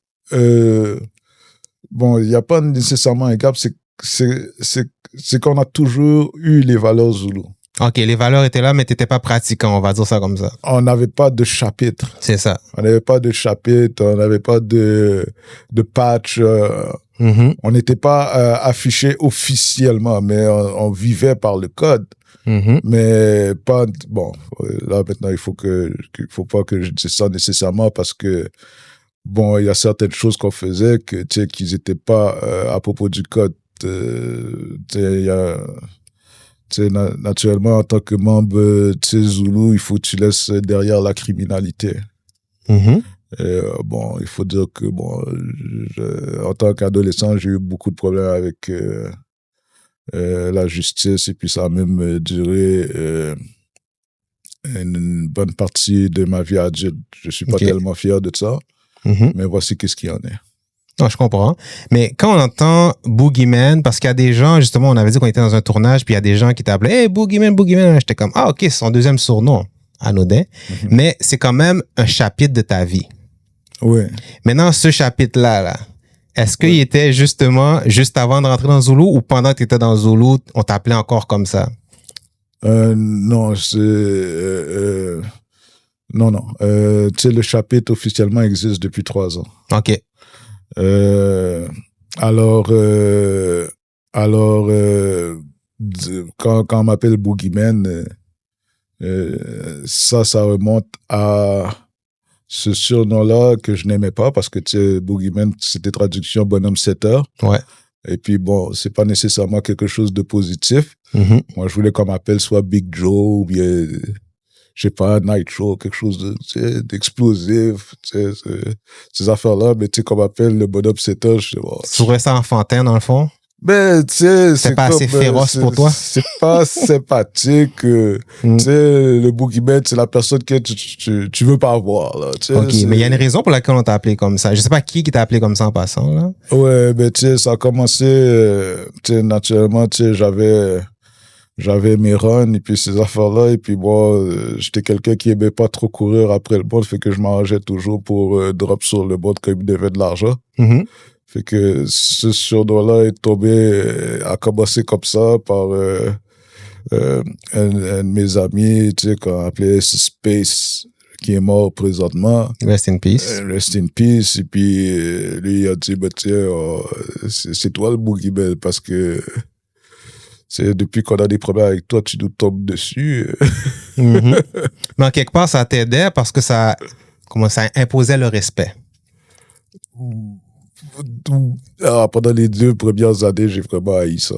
bon, il n'y a pas nécessairement un gap, c'est qu'on a toujours eu les valeurs Zoulou. OK, les valeurs étaient là, mais tu n'étais pas pratiquant, on va dire ça comme ça. On n'avait pas de chapitre. C'est ça. On n'avait pas de chapitre, on n'avait pas de patch. On n'était pas affiché officiellement, mais on vivait par le code. Mais pas... Bon, là, maintenant, il faut pas que je dise ça nécessairement parce que, bon, il y a certaines choses qu'on faisait que, tu sais, qu'ils n'étaient pas à propos du code. Tu sais, il y a... Tu sais, naturellement, en tant que membre, tu sais, Zoulou, il faut que tu laisses derrière la criminalité. Bon, il faut dire que, bon, en tant qu'adolescent, j'ai eu beaucoup de problèmes avec la justice, et puis ça a même duré une bonne partie de ma vie adulte. Je suis pas tellement fier de ça, mais voici qu'est-ce qu'il y en est. Non, je comprends. Mais quand on entend Boogeyman, parce qu'il y a des gens, justement, on avait dit qu'on était dans un tournage, puis il y a des gens qui t'appelaient « Hey, Boogeyman, Boogeyman », j'étais comme « Ah, OK, c'est son deuxième surnom, anodin. » Mais c'est quand même un chapitre de ta vie. Oui. Maintenant, ce chapitre-là, là, est-ce qu'il était justement juste avant de rentrer dans Zoulou ou pendant que tu étais dans Zoulou, on t'appelait encore comme ça? Non, c'est... non. Tu sais, le chapitre officiellement existe depuis 3 ans. OK. Alors, quand on m'appelle Boogeyman, ça remonte à ce surnom-là que je n'aimais pas parce que, tu sais, Boogeyman, c'était traduction bonhomme 7 heures. Ouais. Et puis, bon, c'est pas nécessairement quelque chose de positif. Moi, je voulais qu'on m'appelle soit Big Joe ou bien, je sais pas, Nitro, quelque chose de, tu sais, d'explosif, tu sais, ces affaires-là. Mais, tu sais, qu'on m'appelle le bonhomme 7 heures, je sais pas. Tu trouvais ça enfantin, dans le fond? Ben, tu sais, c'est pas assez féroce pour toi? C'est pas sympathique. Tu sais, le Boogeyman, c'est la personne que tu veux pas avoir, là. Tu sais, OK, mais il y a une raison pour laquelle on t'a appelé comme ça. Je sais pas qui t'a appelé comme ça en passant, là. Ouais, ben, tu sais, ça a commencé, tu sais, naturellement, tu sais, j'avais mes runs et puis ces affaires-là. Et puis, bon, j'étais quelqu'un qui aimait pas trop courir après le board, fait que je m'arrangeais toujours pour drop sur le board quand il me devait de l'argent. Fait que ce surnom-là est tombé, a commencé comme ça par un de mes amis, tu sais, qu'on appelait Space, qui est mort présentement. Rest in peace. Rest in peace. Et puis, lui, il a dit, bah, tiens, c'est toi le Boogeyman, parce que c'est depuis qu'on a des problèmes avec toi, tu nous tombes dessus. Mais en quelque part, ça t'aidait parce que ça imposait le respect. Pendant les 2 premières années, j'ai vraiment haï ça.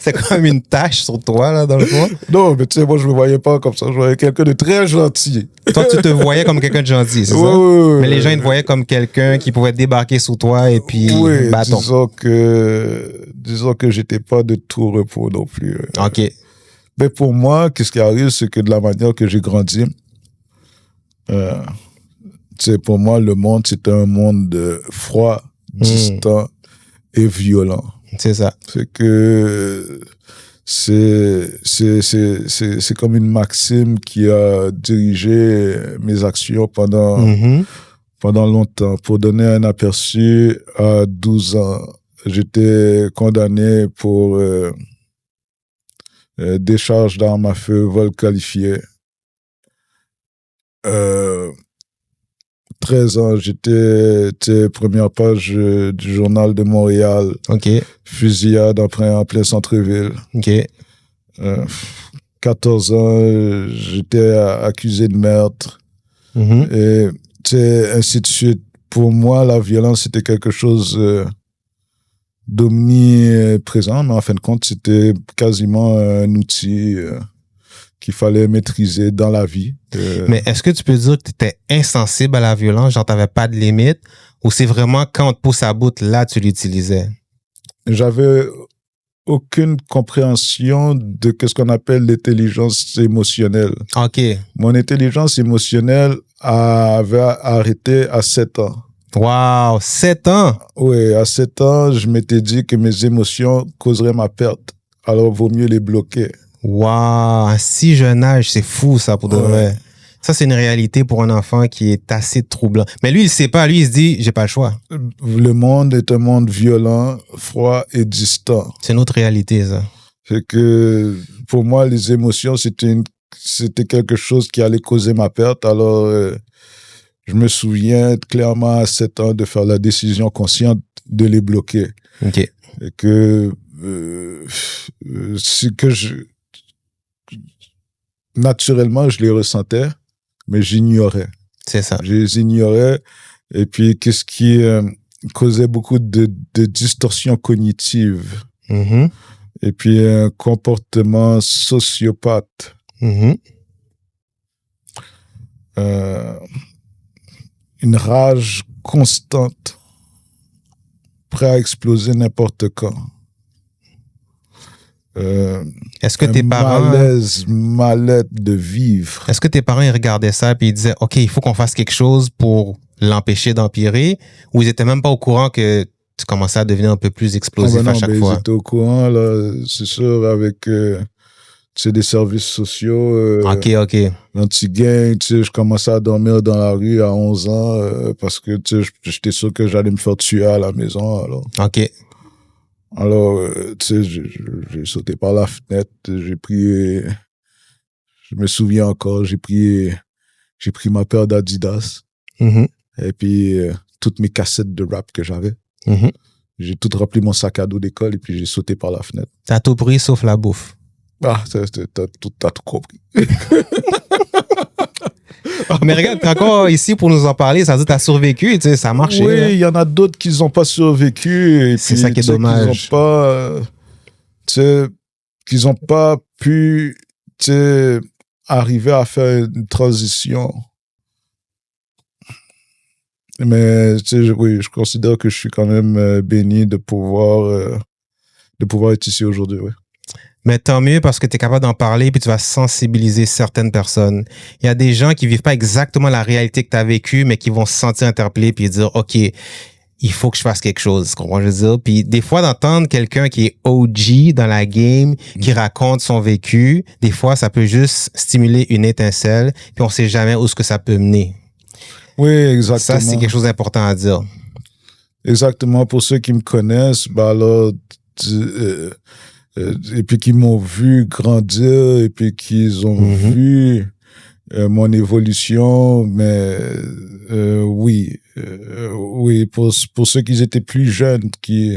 C'est comme une tâche sur toi, là, dans le fond. Non, mais tu sais, moi, je me voyais pas comme ça. Je voyais quelqu'un de très gentil. Toi, tu te voyais comme quelqu'un de gentil, c'est ça? Oui. Mais les gens, ils te voyaient comme quelqu'un qui pouvait débarquer sous toi et puis bâton. Disons que j'étais pas de tout repos non plus. OK. Mais pour moi, qu'est-ce qui arrive, c'est que de la manière que j'ai grandi, pour moi, le monde, c'était un monde froid, distant et violent. C'est ça. C'est que c'est comme une maxime qui a dirigé mes actions pendant longtemps. Pour donner un aperçu, à 12 ans, j'étais condamné pour décharge d'armes à feu, vol qualifié. 13 ans, j'étais première page du Journal de Montréal. OK. Fusillade en plein centre-ville. OK. 14 ans, j'étais accusé de meurtre. Et ainsi de suite. Pour moi, la violence, c'était quelque chose d'omniprésent, mais en fin de compte, c'était quasiment un outil qu'il fallait maîtriser dans la vie. Mais est-ce que tu peux dire que tu étais insensible à la violence, genre t'avais pas de limite, ou c'est vraiment quand on te pousse à bout, là, tu l'utilisais? J'avais aucune compréhension de ce qu'on appelle l'intelligence émotionnelle. OK. Mon intelligence émotionnelle avait arrêté à 7 ans. Wow, 7 ans? Oui, à 7 ans, je m'étais dit que mes émotions causeraient ma perte. Alors, vaut mieux les bloquer. Wow, à si jeune âge, c'est fou ça pour de vrai. Ça, c'est une réalité pour un enfant qui est assez troublant. Mais lui, il sait pas. Lui, il se dit, j'ai pas le choix. Le monde est un monde violent, froid et distant. C'est une autre réalité, ça. C'est que, pour moi, les émotions, c'était quelque chose qui allait causer ma perte. Alors, je me souviens clairement à 7 ans de faire la décision consciente de les bloquer. OK. Et que, naturellement, je les ressentais, mais j'ignorais. C'est ça. Je les ignorais. Et puis, qu'est-ce qui causait beaucoup de distorsions cognitives. Et puis, un comportement sociopathe. Une rage constante, prêt à exploser n'importe quand. Est-ce que tes parents... mal-être de vivre. Est-ce que tes parents, ils regardaient ça et ils disaient, OK, il faut qu'on fasse quelque chose pour l'empêcher d'empirer, ou ils étaient même pas au courant que tu commençais à devenir un peu plus explosif à chaque fois? Ils étaient au courant, là, c'est sûr, avec des services sociaux. OK. L'anti-gang, je commençais à dormir dans la rue à 11 ans parce que j'étais sûr que j'allais me faire tuer à la maison. Alors. OK. Alors, j'ai sauté par la fenêtre, j'ai pris, je me souviens encore, j'ai pris ma paire d'Adidas, et puis toutes mes cassettes de rap que j'avais. J'ai tout rempli mon sac à dos d'école, et puis j'ai sauté par la fenêtre. T'as tout pris sauf la bouffe. Ah, t'as tout compris. Mais regarde, t'es encore ici pour nous en parler, ça veut dire que t'as survécu, tu sais, ça a marché. Oui, il y en a d'autres qui n'ont pas survécu. C'est ça qui est dommage. Qu'ils n'ont pas pu arriver à faire une transition. Mais oui, je considère que je suis quand même béni de pouvoir être ici aujourd'hui. Oui. Mais tant mieux parce que tu es capable d'en parler puis tu vas sensibiliser certaines personnes. Il y a des gens qui vivent pas exactement la réalité que tu as vécue, mais qui vont se sentir interpellés puis dire, OK, il faut que je fasse quelque chose. Tu comprends, je veux dire? Puis des fois, d'entendre quelqu'un qui est OG dans la game, qui raconte son vécu, des fois, ça peut juste stimuler une étincelle puis on sait jamais où est-ce que ça peut mener. Oui, exactement. Ça, c'est quelque chose d'important à dire. Exactement. Pour ceux qui me connaissent, alors... et puis qui m'ont vu grandir et puis qu'ils ont vu mon évolution, mais oui, pour ceux qui étaient plus jeunes, qui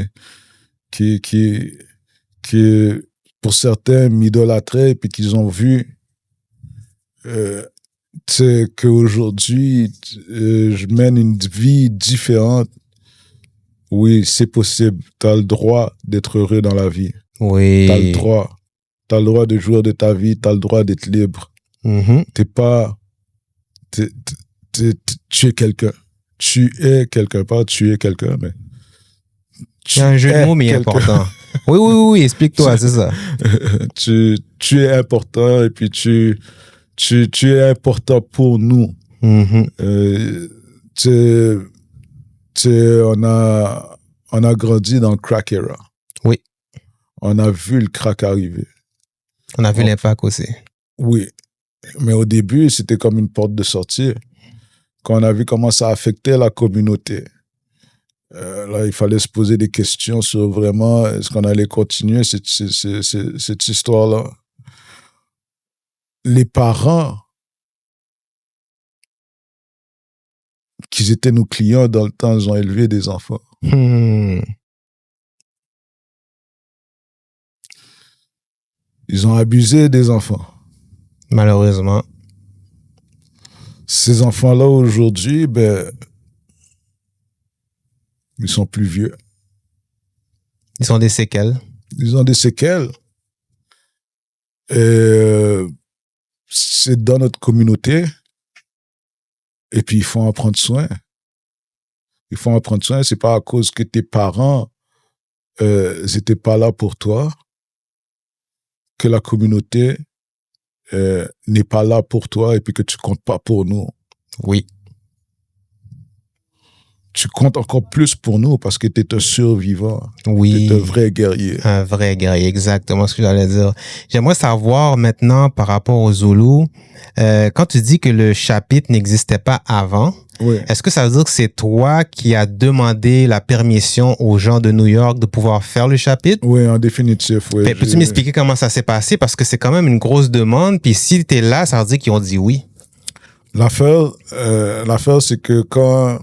pour certains m'idolâtraient et puis qu'ils ont vu qu'aujourd'hui je mène une vie différente. Oui, c'est possible. T'as le droit d'être heureux dans la vie. Oui. T'as le droit. T'as le droit de jouir de ta vie. T'as le droit d'être libre. T'es pas... tu es quelqu'un. Tu es quelque part. Tu es quelqu'un, mais... Il y a un jeu de mots, mais important. Oui, explique-toi, c'est ça. Tu tu es important et puis tu es important pour nous. On a grandi dans le crack era. Oui. On a vu le crack arriver. On a vu l'impact aussi. Oui. Mais au début, c'était comme une porte de sortie. Quand on a vu comment ça affectait la communauté, là, il fallait se poser des questions sur vraiment, est-ce qu'on allait continuer cette histoire-là? Les parents, qui étaient nos clients dans le temps, ils ont élevé des enfants. Ils ont abusé des enfants. Malheureusement. Ces enfants-là, aujourd'hui, ils sont plus vieux. Ils ont des séquelles. Ils ont des séquelles. C'est dans notre communauté. Et puis, il faut en prendre soin. Il faut en prendre soin. C'est pas à cause que tes parents n'étaient pas là pour toi que la communauté n'est pas là pour toi et puis que tu comptes pas pour nous. Oui. Tu comptes encore plus pour nous parce que tu es un survivant. Oui. Tu es un vrai guerrier. Un vrai guerrier, exactement ce que j'allais dire. J'aimerais savoir maintenant par rapport aux Zoulous, quand tu dis que le chapitre n'existait pas avant, oui. Est-ce que ça veut dire que c'est toi qui as demandé la permission aux gens de New York de pouvoir faire le chapitre? Oui, en définitif, oui. Peux-tu m'expliquer comment ça s'est passé? Parce que c'est quand même une grosse demande, puis si tu es là, ça veut dire qu'ils ont dit oui. L'affaire, c'est que quand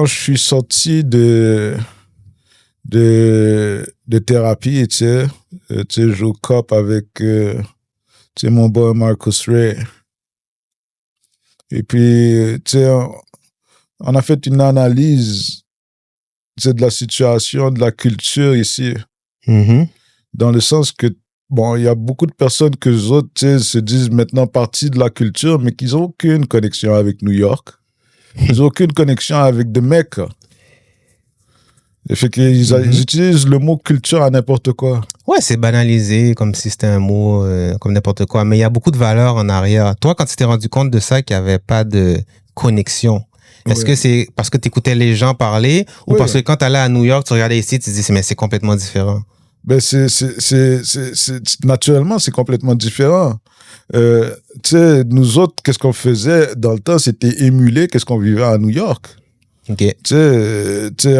je suis sorti de thérapie, tu sais, je au cop avec, mon boy Marcus Ray. Et puis, tu sais, on a fait une analyse, de la situation, de la culture ici. Dans le sens que, bon, il y a beaucoup de personnes que les autres, se disent maintenant partie de la culture, mais qui n'ont aucune connexion avec New York. Ils n'ont aucune connexion avec The Mecca. Et fait qu'ils utilisent le mot culture à n'importe quoi. Ouais, c'est banalisé, comme si c'était un mot, comme n'importe quoi. Mais il y a beaucoup de valeur en arrière. Toi, quand tu t'es rendu compte de ça, qu'il n'y avait pas de connexion, est-ce que c'est parce que tu écoutais les gens parler ou parce que quand tu allais à New York, tu regardais ici, tu te dis, mais c'est complètement différent? Naturellement, c'est complètement différent. Nous autres, qu'est-ce qu'on faisait dans le temps, c'était émuler qu'est-ce qu'on vivait à New York. Okay.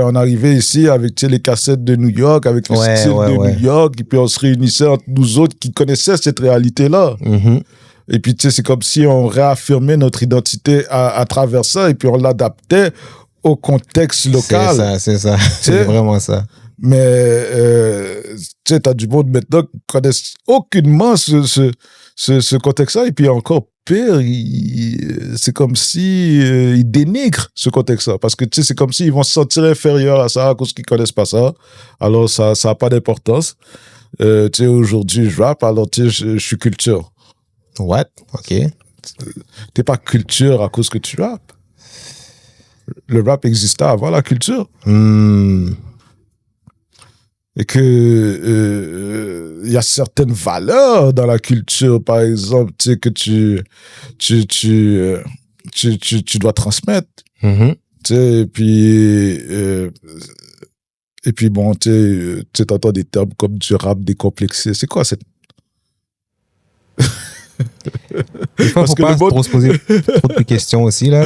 On arrivait ici avec les cassettes de New York, avec le style de New York, et puis on se réunissait entre nous autres qui connaissaient cette réalité-là. Et puis, c'est comme si on réaffirmait notre identité à travers ça, et puis on l'adaptait au contexte local. C'est ça. C'est vraiment ça. Mais, t'as du monde maintenant qui ne connaissent aucunement ce contexte-là, et puis encore pire, c'est comme si ils dénigrent ce contexte-là. Parce que, c'est comme s'ils vont se sentir inférieurs à ça à cause qu'ils ne connaissent pas ça. Alors, ça n'a pas d'importance. Aujourd'hui, je rappe, alors, je suis culture. What? OK. T'es pas culture à cause que tu rappes. Le rap existait avant la culture. Et que y a certaines valeurs dans la culture, par exemple, que tu dois transmettre. Et puis bon, tu entends des termes comme du rap décomplexé. C'est quoi cette... Il faut pas trop se poser trop de questions aussi, là.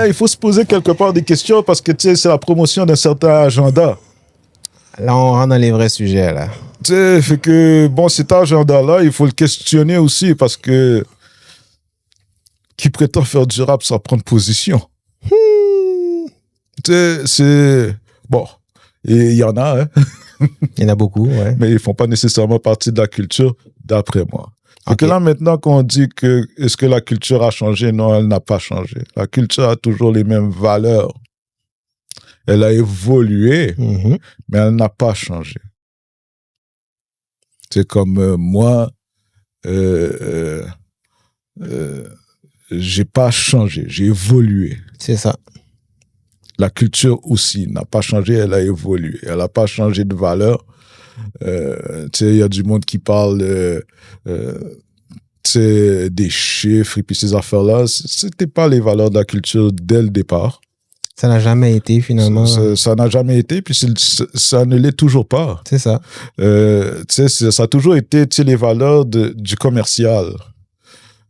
Il faut se poser quelque part des questions parce que, c'est la promotion d'un certain agenda. Là, on rentre dans les vrais sujets, là. Fait que, bon, cet agenda-là, il faut le questionner aussi parce que qui prétend faire du rap sans prendre position? C'est... Bon, et il y en a, hein. Il y en a beaucoup, ouais. Mais ils font pas nécessairement partie de la culture, d'après moi. Donc là, maintenant qu'on dit que est-ce que la culture a changé? Non, elle n'a pas changé. La culture a toujours les mêmes valeurs. Elle a évolué, mais elle n'a pas changé. C'est comme moi, j'ai pas changé, j'ai évolué. C'est ça. La culture aussi n'a pas changé, elle a évolué. Elle n'a pas changé de valeur, Tu sais, il y a du monde qui parle tu sais, des chiffres et puis ces affaires-là. C'était pas les valeurs de la culture dès le départ. Ça n'a jamais été, finalement. Ça n'a jamais été, puis ça ne l'est toujours pas. C'est ça. Tu sais, ça a toujours été, tu sais, les valeurs du commercial,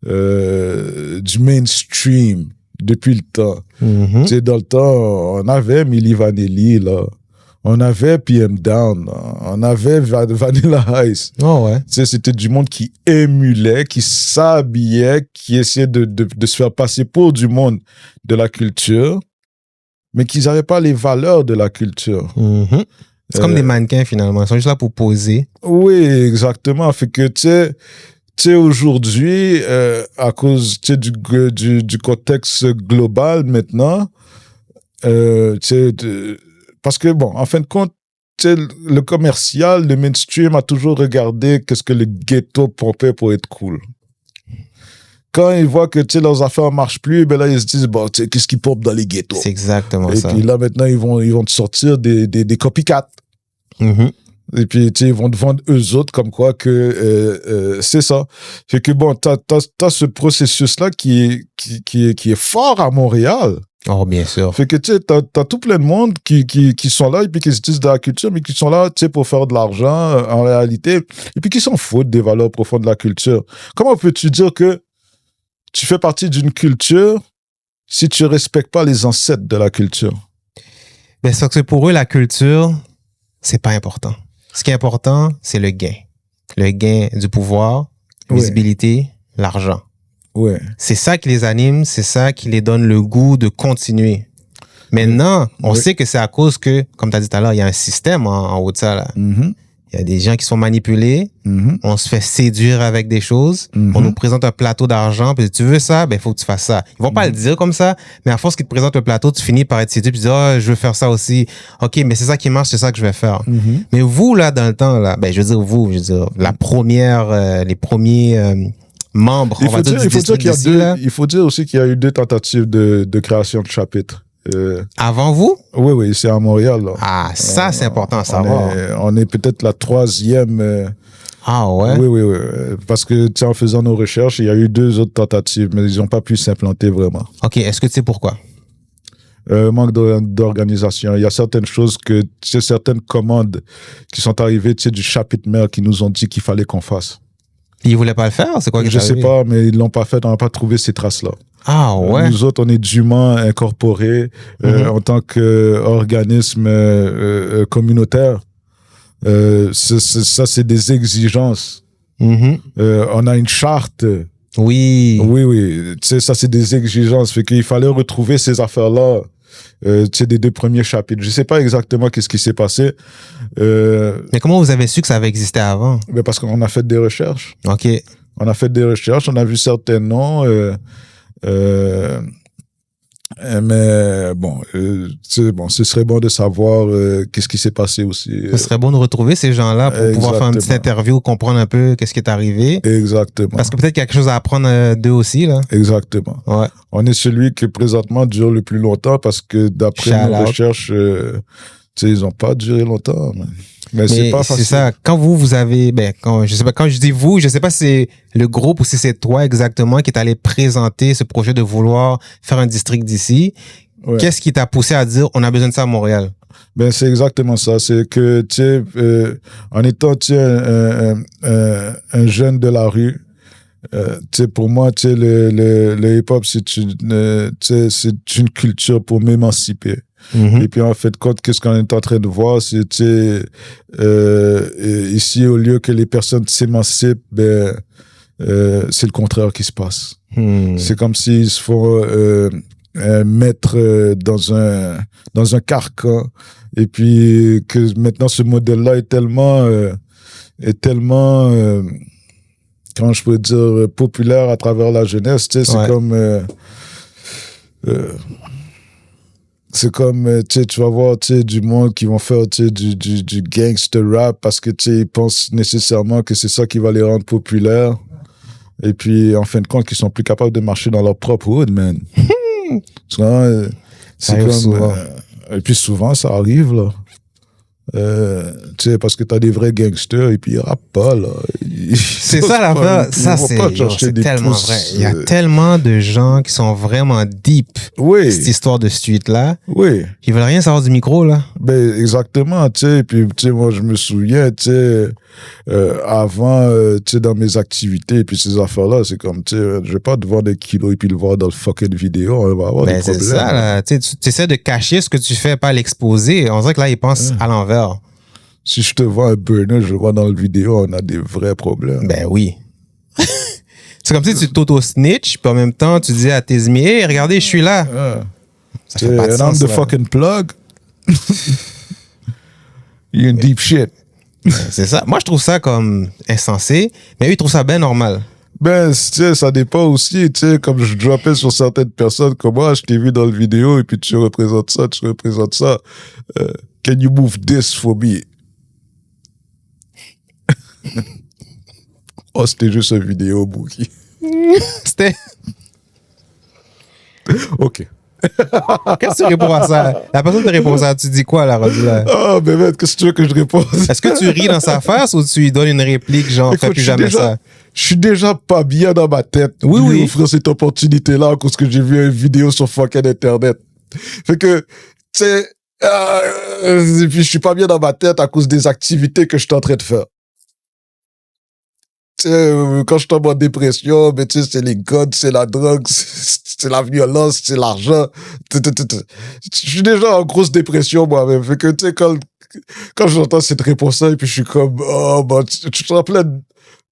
du mainstream, depuis le temps. Mm-hmm. Tu sais, dans le temps, on avait Milli Vanilli, là. On avait PM Down, on avait Vanilla Ice. Oh ouais. Tu sais, c'était du monde qui émulait, qui s'habillait, qui essayait de se faire passer pour du monde de la culture, mais qu'ils n'avaient pas les valeurs de la culture. Mm-hmm. C'est comme des mannequins, finalement. Ils sont juste là pour poser. Oui, exactement. Fait que, tu sais, aujourd'hui, à cause, tu sais, du contexte global maintenant, tu sais, parce que, bon, en fin de compte, tu sais, le commercial, le mainstream a toujours regardé qu'est-ce que le ghetto pompait pour être cool. Quand ils voient que, tu sais, leurs affaires ne marchent plus, ben là, ils se disent, bon, tu sais, qu'est-ce qui pompe dans les ghettos? C'est exactement et ça. Et puis là, maintenant, ils vont te sortir des copycats. Mm-hmm. Et puis, tu sais, ils vont te vendre eux autres comme quoi que c'est ça. Fait que, bon, t'as ce processus-là qui est fort à Montréal. Oh, bien sûr. Fait que, tu sais, t'as tout plein de monde qui sont là et puis qui se disent de la culture, mais qui sont là, tu sais, pour faire de l'argent, en réalité, et puis qui s'en foutent des valeurs profondes de la culture. Comment peux-tu dire que tu fais partie d'une culture si tu respectes pas les ancêtres de la culture? Ben, c'est que pour eux, la culture, c'est pas important. Ce qui est important, c'est le gain. Le gain du pouvoir, visibilité, l'argent. Ouais. C'est ça qui les anime, c'est ça qui les donne le goût de continuer. Maintenant, on sait que c'est à cause que, comme tu as dit tout à l'heure, il y a un système en haut de ça, là. Mm-hmm. Il y a des gens qui sont manipulés, on se fait séduire avec des choses, on nous présente un plateau d'argent, puis si tu veux ça, ben il faut que tu fasses ça. Ils vont pas le dire comme ça, mais à force qu'ils te présentent le plateau, tu finis par être séduit, puis tu dis, oh, je veux faire ça aussi. OK, mais c'est ça qui marche, c'est ça que je vais faire. Mais vous, là, dans le temps, là, ben je veux dire, la première, les premiers membres, on va dire, du district d'ici, là. Il faut dire aussi qu'il y a eu 2 tentatives de création de chapitres. Avant vous? Oui, c'est à Montréal. Là. Ah, ça, c'est important à savoir. On est peut-être la 3e. Ah ouais? Oui. Parce que, tu sais, en faisant nos recherches, il y a eu 2 autres tentatives, mais ils n'ont pas pu s'implanter vraiment. OK, est-ce que tu sais pourquoi? Manque d'organisation. Il y a certaines choses tu sais, certaines commandes qui sont arrivées, tu sais, du chapitre maire qui nous ont dit qu'il fallait qu'on fasse. Ils voulaient pas le faire? C'est quoi que je sais pas, mais ils l'ont pas fait. On n'a pas trouvé ces traces-là. Ah ouais. Nous autres, on est dûment incorporés en tant qu'organisme communautaire. Ça, c'est des exigences. On a une charte. Oui. Tu sais, ça, c'est des exigences. Fait qu'il fallait retrouver ces affaires-là. Tu sais, des 2 premiers chapitres. Je sais pas exactement qu'est-ce qui s'est passé. Mais comment vous avez su que ça avait existé avant? Ben parce qu'on a fait des recherches. OK. On a fait des recherches, on a vu certains noms. Mais bon, ce serait bon de savoir qu'est-ce qui s'est passé aussi. Ce serait bon de retrouver ces gens-là pour pouvoir faire une petite interview, comprendre un peu qu'est-ce qui est arrivé. Exactement. Parce que peut-être qu'il y a quelque chose à apprendre d'eux aussi, là. Exactement. Ouais. On est celui qui présentement dure le plus longtemps parce que d'après nos recherches, tu sais, ils n'ont pas duré longtemps. Mais c'est pas facile. C'est ça. Quand vous avez, quand je dis vous, je sais pas si c'est le groupe ou si c'est toi exactement qui est allé présenter ce projet de vouloir faire un district d'ici. Ouais. Qu'est-ce qui t'a poussé à dire on a besoin de ça à Montréal? Ben, c'est exactement ça. C'est que, tu sais, en étant, tu sais, un jeune de la rue, tu sais, pour moi, tu sais, le hip-hop, c'est une culture pour m'émanciper. Et puis, en fait, qu'est-ce qu'on est en train de voir, c'est, tu sais, ici, au lieu que les personnes s'émancipent, ben, c'est le contraire qui se passe. C'est comme s'ils se font mettre dans un carcan, et puis que maintenant, ce modèle-là est tellement comment je peux dire, populaire à travers la jeunesse, tu sais, c'est comme, tu sais, tu vas voir, tu sais, du monde qui vont faire, tu sais, du gangster rap parce que, tu sais, ils pensent nécessairement que c'est ça qui va les rendre populaires. Et puis, en fin de compte, qu'ils sont plus capables de marcher dans leur propre hood, man. C'est comme, souvent. et puis souvent, ça arrive, là. Tu sais, parce que t'as des vrais gangsters et puis ils rappent pas, là. C'est ça l'affaire. Ça, c'est tellement vrai. Il y a tellement de gens qui sont vraiment deep. Oui. Cette histoire de street-là. Oui. Ils veulent rien savoir du micro, là. Ben, exactement, tu sais. Puis, tu sais, moi, je me souviens, tu sais, avant, tu sais, dans mes activités, et puis ces affaires-là, c'est comme, tu sais, je vais pas te voir des kilos et puis le voir dans le fucking vidéo, on va avoir des problèmes. C'est ça, là. Tu essaies de cacher ce que tu fais, pas l'exposer. On dirait que là, ils pensent à l'envers. Si je te vois un burner, je le vois dans le vidéo, on a des vrais problèmes. Ben oui. C'est comme si tu t'auto-snitch, puis en même temps, tu dis à tes amis, hey, regardez, je suis là. Ça fait pas de sens, I'm the fucking plug. You're in deep shit. C'est ça. Moi, je trouve ça comme insensé, mais eux, ils trouvent ça bien normal. Ben, tu sais, ça dépend aussi, tu sais, comme je droppais sur certaines personnes, comme moi, je t'ai vu dans le vidéo, et puis tu représentes ça, can you move this for me? Oh, c'était juste une vidéo, Bookie. C'était... OK. Qu'est-ce que tu réponds à ça? La personne te répond ça, tu dis quoi, là, rendu là? Ah, ben, mec, qu'est-ce que tu veux que je réponde? Est-ce que tu ris dans sa face ou tu lui donnes une réplique, genre, écoute, fais plus jamais ça? Je suis déjà pas bien dans ma tête. Oui. Offrir cette opportunité-là à cause que j'ai vu une vidéo sur fucking Internet. Fait que, tu sais, et puis je suis pas bien dans ma tête à cause des activités que je suis en train de faire. Tu sais, quand je tombe en dépression, ben, tu sais, c'est les guns, c'est la drogue, c'est la violence, c'est l'argent. Je suis déjà en grosse dépression moi-même. Fait que, tu sais, quand j'entends cette réponse-là, et puis je suis comme, oh, bah, tu te rappelles de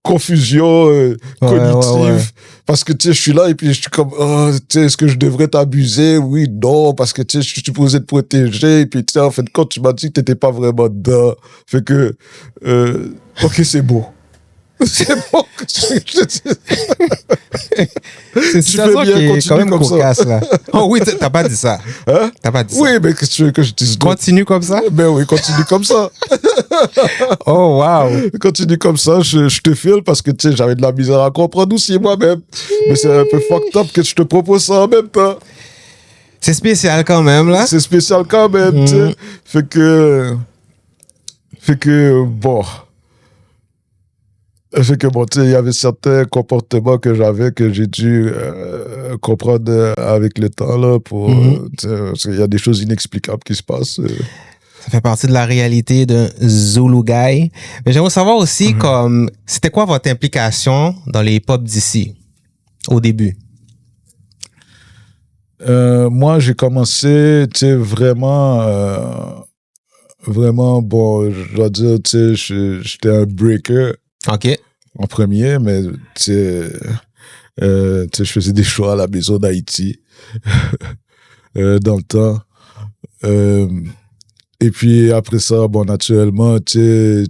confusion cognitive. Ouais. Parce que, tu sais, je suis là, et puis je suis comme, oh, tu sais, est-ce que je devrais t'abuser? Oui, non, parce que, tu sais, je suis supposé te protéger, et puis, tu sais, en fait, quand tu m'as dit que t'étais pas vraiment dedans, fait que, ok, c'est beau. C'est bon que c'est une situation qui est quand même cocasse, là. Oh oui, t'as pas dit ça. Hein? T'as pas dit ça. Oui, mais qu'est-ce que tu veux que je dise? Continue comme ça? Ben oui, continue comme ça. Oh, wow. Continue comme ça, je te file parce que, tu sais, j'avais de la misère à comprendre aussi moi-même. Mais c'est un peu fucked up que je te propose ça en même temps. C'est spécial quand même, là. C'est spécial quand même, tu sais. Fait que, bon... Fait que bon, tu sais, il y avait certains comportements que j'avais que j'ai dû comprendre avec le temps, là, pour... parce qu'il y a des choses inexplicables qui se passent. Ça fait partie de la réalité d'un Zulu guy. Mais j'aimerais savoir aussi, comme, c'était quoi votre implication dans les hip-hop d'ici, au début? Moi, j'ai commencé, tu sais, vraiment, bon, je dois dire, tu sais, j'étais un breaker. OK. En premier, mais tu sais, je faisais des choix à la maison d'Haïti dans le temps. Et puis après ça, bon, naturellement, tu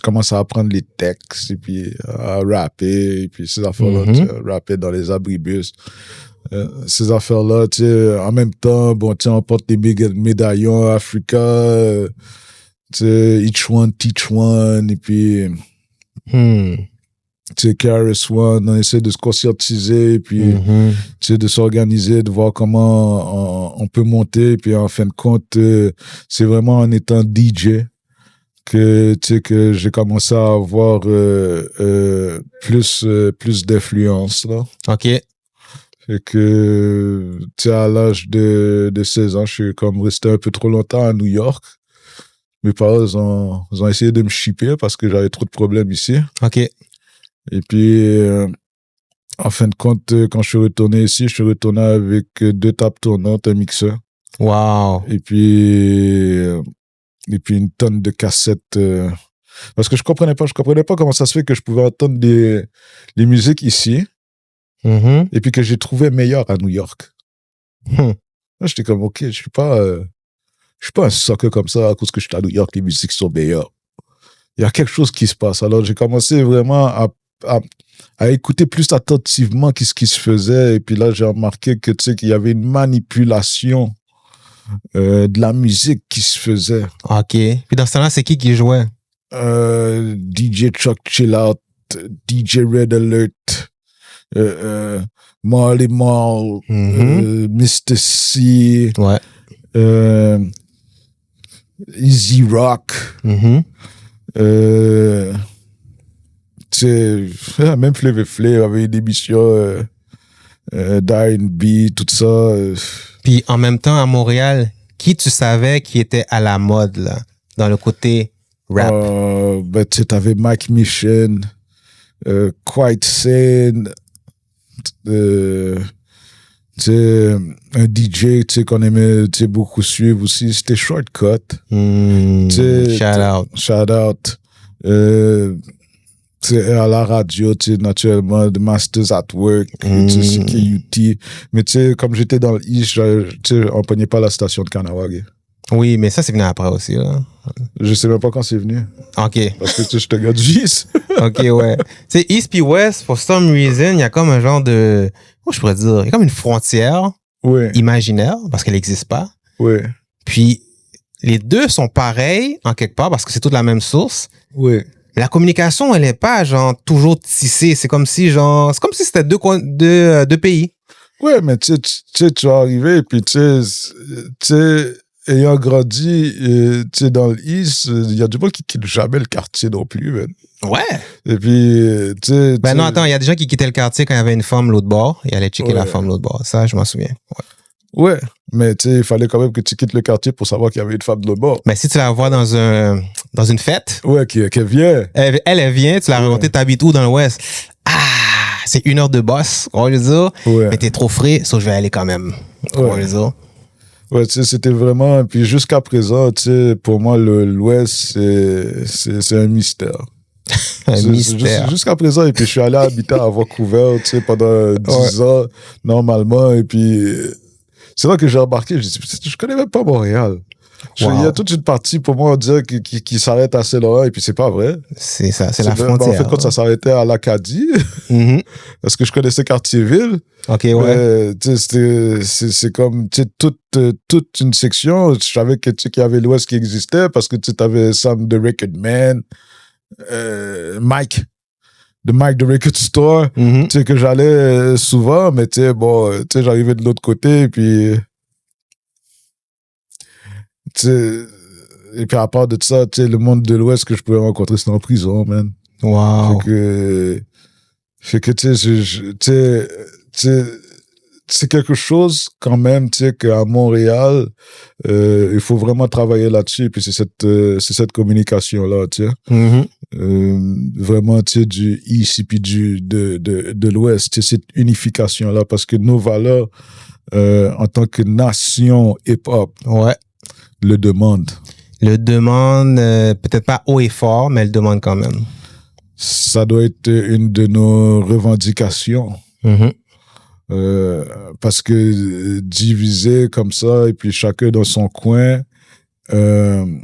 commences à apprendre les textes et puis à rapper et puis ces affaires-là, rapper dans les abribus. Ces affaires-là, tu sais, en même temps, bon, tu sais, on porte des médaillons Africa, tu sais, each one, teach one, et puis, tu sais, KRS-One, on essaie de se conscientiser, et puis, tu sais, de s'organiser, de voir comment on peut monter, et puis en fin de compte, c'est vraiment en étant DJ que, tu sais, que j'ai commencé à avoir plus d'influence, là. OK. Fait que, tu sais, à l'âge de 16 ans, je suis comme resté un peu trop longtemps à New York. Mes parents, ils ont essayé de me shipper parce que j'avais trop de problèmes ici. OK. Et puis, en fin de compte, quand je suis retourné ici, je suis retourné avec 2 tables tournantes, un mixeur. Wow. Et puis une tonne de cassettes. Parce que je comprenais pas comment ça se fait que je pouvais entendre les musiques ici. Et puis que j'ai trouvé meilleur à New York. Là, j'étais comme, OK, je suis pas un sucker comme ça à cause que je suis à New York, les musiques sont meilleures. Il y a quelque chose qui se passe. Alors, j'ai commencé vraiment à écouter plus attentivement ce qui se faisait. Et puis là, j'ai remarqué que, tu sais, qu'il y avait une manipulation de la musique qui se faisait. OK. Puis dans ce temps-là, c'est qui jouait? DJ Chuck Chill Out, DJ Red Alert, Marley Marl, Mr. C. Ouais. Easy Rock. Même Flavor Flav avait une émission d'R&B, tout ça. Puis en même temps, à Montréal, qui tu savais qui était à la mode, là, dans le côté rap? Ben, tu sais, t'avais Mike Mission, Quite Sane, tu sais, un DJ, tu sais, qu'on aimait, tu sais, beaucoup suivre aussi, c'était Shortcut. Shout out. Tu sais, à la radio, tu sais, naturellement, The Masters at Work, tu sais, KUT. Mais tu sais, comme j'étais dans le East, tu sais, on pognait pas la station de Kanawag. Oui, mais ça, c'est venu après aussi, là. Je sais même pas quand c'est venu. OK. Parce que tu sais, je te gars du East. OK, ouais. Tu sais, East puis West, for some reason, il y a comme un genre de... Comment je pourrais dire? Il y a comme une frontière imaginaire, parce qu'elle n'existe pas. Oui. Puis, les deux sont pareils, en quelque part, parce que c'est toute la même source. Oui. Mais la communication, elle n'est pas, genre, toujours tissée. C'est comme si, genre... C'est comme si c'était deux pays. Ouais, mais tu sais, tu vas arriver, et puis tu sais... Ayant grandi tu sais, dans l'East, il y a du monde qui quitte jamais le quartier non plus, man. Ouais. Et puis, tu sais... Ben non, attends, il y a des gens qui quittaient le quartier quand il y avait une femme l'autre bord. Ils allaient checker la femme l'autre bord. Ça, je m'en souviens. Ouais, mais tu sais, il fallait quand même que tu quittes le quartier pour savoir qu'il y avait une femme de l'autre bord. Mais si tu la vois dans une fête... Ouais, qui vient. Elle vient, tu l'as raconté, t'habites où dans l'Ouest? Ah, c'est 1 heure de boss, on va dire. Mais t'es trop frais, sauf que je vais aller quand même. On va dire. Ouais, tu sais, c'était vraiment... Puis jusqu'à présent, tu sais, pour moi, l'Ouest, c'est un mystère. Un mystère. Jusqu'à présent, et puis je suis allé habiter à Vancouver, tu sais, pendant 10 ans, normalement, et puis c'est là que j'ai remarqué, je connais même pas Montréal. Il y a toute une partie, pour moi, on dirait, qui s'arrête à Saint-Laurent, et puis c'est pas vrai. C'est ça, c'est la frontière. En fait, quand ça s'arrêtait à l'Acadie, parce que je connaissais Quartier-Ville. OK, ouais. C'est comme, tu sais, toute une section. Je savais que, tu sais, qu'il y avait l'Ouest qui existait, parce que, tu sais, t'avais Sam the Record Man, Mike the Record Store, tu sais, que j'allais souvent, mais, tu sais, bon, tu sais, j'arrivais de l'autre côté, et puis... Et puis à part de ça, tu sais, le monde de l'Ouest que je pouvais rencontrer, c'était en prison, man. Wow. Fait que tu sais, c'est quelque chose quand même, tu sais, qu'à Montréal, il faut vraiment travailler là-dessus. Et puis c'est cette communication-là, tu sais. Vraiment, tu sais, du East et puis de l'Ouest, tu sais, cette unification-là, parce que nos valeurs en tant que nation hip-hop, le demande. Le demande, peut-être pas haut et fort, mais le demande quand même. Ça doit être une de nos revendications. Parce que diviser comme ça, et puis chacun dans son coin, on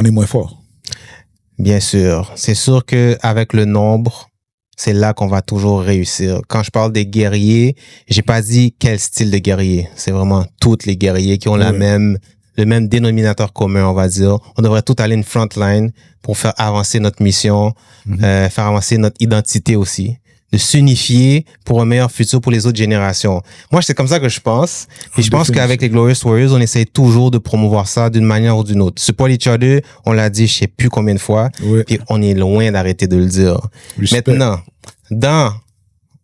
est moins fort. Bien sûr. C'est sûr qu'avec le nombre, c'est là qu'on va toujours réussir. Quand je parle des guerriers, j'ai pas dit quel style de guerrier. C'est vraiment tous les guerriers qui ont le même dénominateur commun, on va dire. On devrait tout aller une front line pour faire avancer notre mission, faire avancer notre identité aussi, de s'unifier pour un meilleur futur pour les autres générations. Moi, c'est comme ça que je pense. Et je pense qu'avec les Glorious Warriors, on essaie toujours de promouvoir ça d'une manière ou d'une autre. Support each other, on l'a dit je sais plus combien de fois, et on est loin d'arrêter de le dire. Maintenant,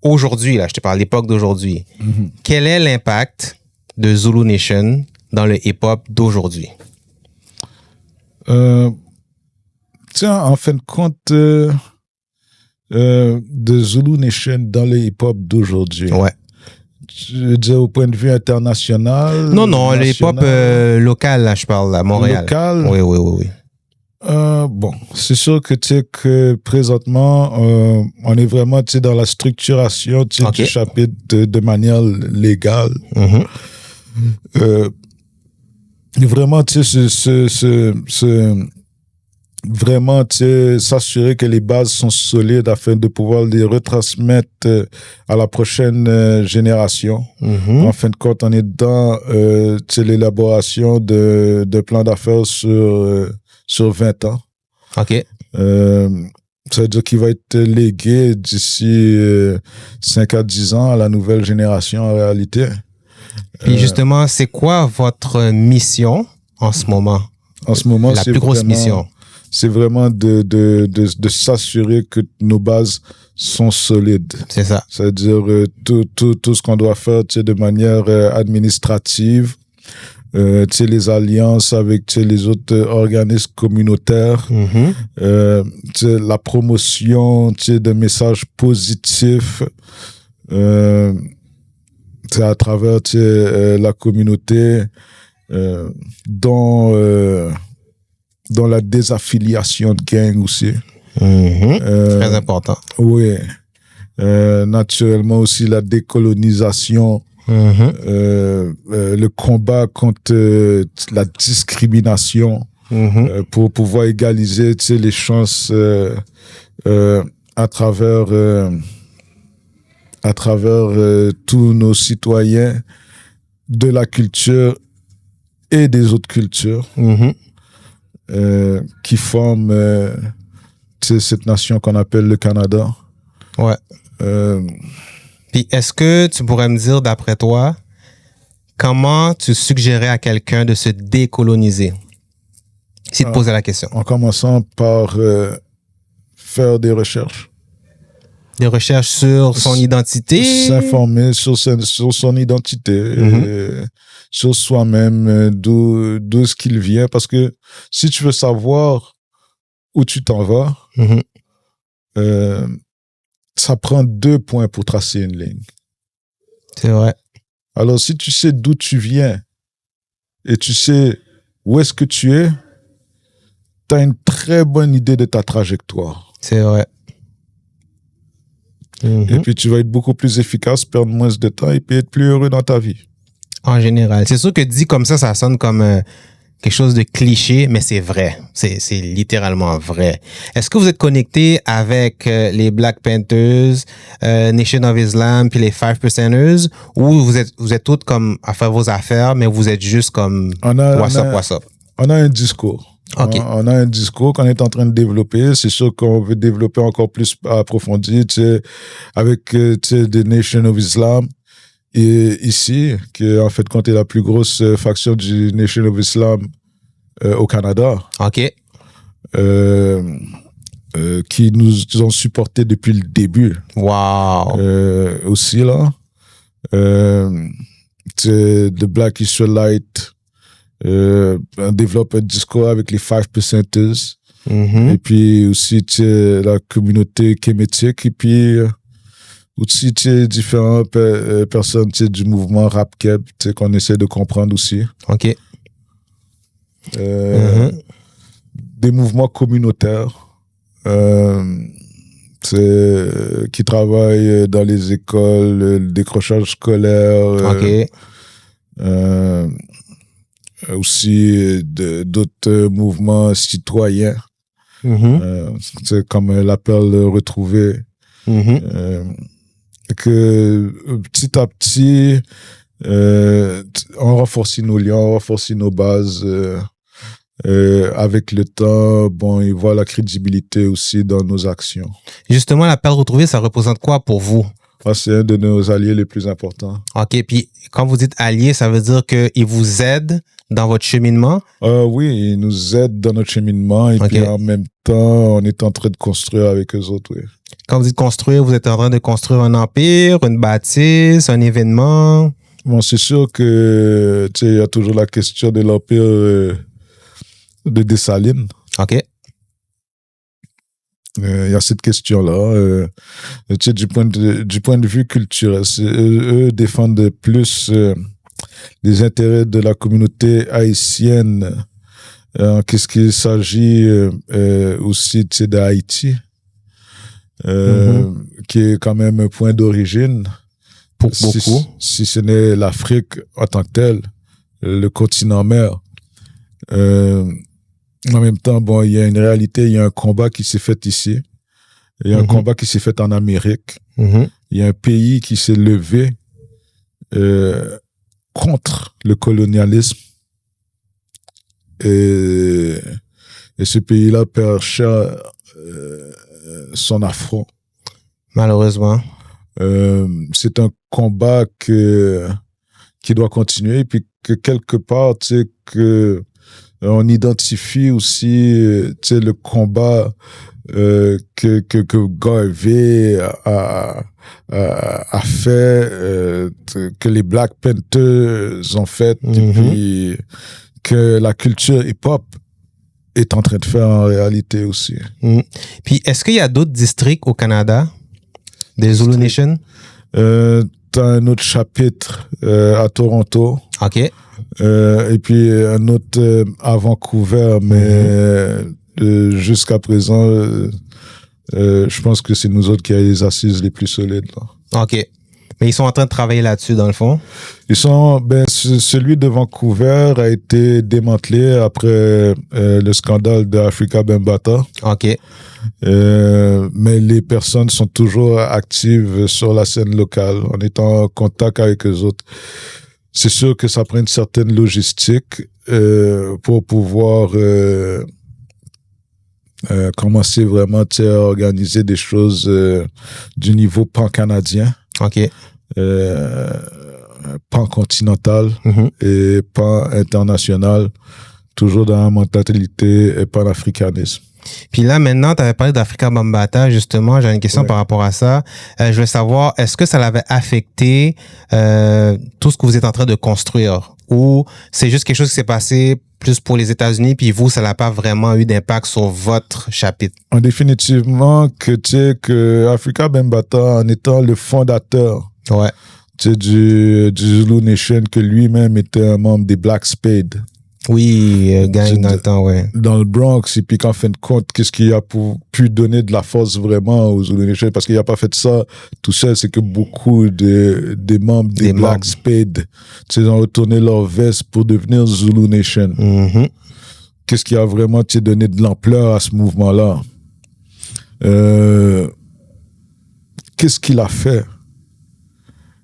aujourd'hui, là, je te parle de l'époque d'aujourd'hui, quel est l'impact de Zulu Nation dans le hip-hop d'aujourd'hui? Tiens, en fin de compte, de Zulu Nation dans le hip-hop d'aujourd'hui. Ouais. Je veux dire, au point de vue international? Non, le hip-hop local, là, je parle, à Montréal. Local? Oui. Bon, c'est sûr que tu sais que présentement, on est vraiment, tu sais, dans la structuration, tu sais, du chapitre de manière légale. Vraiment, tu sais, vraiment, tu sais, s'assurer que les bases sont solides afin de pouvoir les retransmettre à la prochaine génération. En fin de compte, on est dans tu sais, l'élaboration de plans d'affaires sur 20 ans. OK. Ça veut dire qu'il va être légué d'ici 5 à 10 ans à la nouvelle génération en réalité. Puis justement, c'est quoi votre mission en ce moment? En ce moment, la plus grosse mission. C'est vraiment de s'assurer que nos bases sont solides. C'est ça. C'est-à-dire tout ce qu'on doit faire de manière administrative, les alliances avec les autres organismes communautaires, la promotion de messages positifs à travers la communauté, dans la désaffiliation de gangs aussi. Très important. Oui. Naturellement aussi la décolonisation, le combat contre la discrimination, pour pouvoir égaliser les chances à travers tous nos citoyens de la culture et des autres cultures qui forment cette nation qu'on appelle le Canada. Ouais. Puis est-ce que tu pourrais me dire, d'après toi, comment tu suggérais à quelqu'un de se décoloniser? Si tu te posais la question. En commençant par faire des recherches. Des recherches sur son identité? S'informer sur son identité, sur soi-même, d'où est-ce qu'il vient. Parce que si tu veux savoir où tu t'en vas, ça prend 2 points pour tracer une ligne. C'est vrai. Alors, si tu sais d'où tu viens et tu sais où est-ce que tu es, tu as une très bonne idée de ta trajectoire. C'est vrai. Et puis, tu vas être beaucoup plus efficace, perdre moins de temps et puis être plus heureux dans ta vie. En général. C'est sûr que dit comme ça sonne comme quelque chose de cliché, mais c'est vrai. C'est littéralement vrai. Est-ce que vous êtes connecté avec les Black Panthers, Nation of Islam, puis les 5%ers, ou vous êtes tous comme à faire vos affaires, mais vous êtes juste comme what's up? On a un discours. Okay. On a un discours qu'on est en train de développer. C'est sûr qu'on veut développer encore plus approfondi, avec des Nation of Islam. Et ici, qui en fait compte est la plus grosse faction du Nation of Islam au Canada. OK. Qui nous ont supportés depuis le début. Wow. Aussi là. The Black Israelite on développe un discours avec les 5%ers. Et puis aussi la communauté kémétique. Et puis aussi différentes personnes du mouvement rap keb qu'on essaie de comprendre aussi. OK. Des mouvements communautaires qui travaillent dans les écoles, le décrochage scolaire. OK. Aussi d'autres mouvements citoyens, comme l'appel retrouvé. Que petit à petit, on renforce nos liens, on renforce nos bases. Avec le temps, ils voient la crédibilité aussi dans nos actions. Justement, l'appel retrouvé, ça représente quoi pour vous? C'est un de nos alliés les plus importants. OK. Puis, quand vous dites alliés, ça veut dire qu'ils vous aident dans votre cheminement? Oui, ils nous aident dans notre cheminement. Et puis, en même temps, on est en train de construire avec eux autres, oui. Quand vous dites construire, vous êtes en train de construire un empire, une bâtisse, un événement? Bon, c'est sûr que, il y a toujours la question de l'empire de Dessalines. OK. Il y a cette question-là. Du point de vue culturel, eux défendent plus les intérêts de la communauté haïtienne. Qu'est-ce qu'il s'agit aussi d'Haïti, qui est quand même un point d'origine. Pour beaucoup. Si ce n'est l'Afrique en tant que telle, le continent mère. En même temps, il y a une réalité, il y a un combat qui s'est fait ici. Il y a un combat qui s'est fait en Amérique. Il y a un pays qui s'est levé contre le colonialisme. Et ce pays-là perd cher son affront. Malheureusement. C'est un combat qui doit continuer. Et puis que quelque part, on identifie aussi le combat que Garvey a fait, que les Black Panthers ont fait, et puis que la culture hip-hop est en train de faire en réalité aussi. Puis, est-ce qu'il y a d'autres districts au Canada, des Zulu Nation? T'as un autre chapitre à Toronto. OK. Et puis un autre à Vancouver, mais jusqu'à présent, je pense que c'est nous autres qui avons les assises les plus solides, là. OK. Mais ils sont en train de travailler là-dessus, dans le fond? Celui de Vancouver a été démantelé après le scandale de Afrika Bambaataa. OK. Mais les personnes sont toujours actives sur la scène locale, en étant en contact avec eux autres. C'est sûr que ça prend une certaine logistique pour pouvoir commencer vraiment à organiser des choses du niveau pan-canadien. OK. Pan-continental et pan-international, toujours dans la mentalité pan-africanisme. Puis là, maintenant, tu avais parlé d'Afrika Bambaataa, justement. J'ai une question par rapport à ça. Je voulais savoir, est-ce que ça l'avait affecté tout ce que vous êtes en train de construire? Ou c'est juste quelque chose qui s'est passé plus pour les États-Unis, puis vous, ça n'a pas vraiment eu d'impact sur votre chapitre? Définitivement que tu sais que Afrika Bambaataa, en étant le fondateur du Zulu Nation, que lui-même était un membre des Black Spade. Oui, gang dans le temps, dans le Bronx, et puis qu'en fin de compte, qu'est-ce qui a pu donner de la force vraiment aux Zulu Nation, parce qu'il n'a pas fait ça tout seul, c'est que beaucoup des membres des Black Spade, ils ont retourné leur veste pour devenir Zulu Nation. Qu'est-ce qui a vraiment donné de l'ampleur à ce mouvement-là? Qu'est-ce qu'il a fait?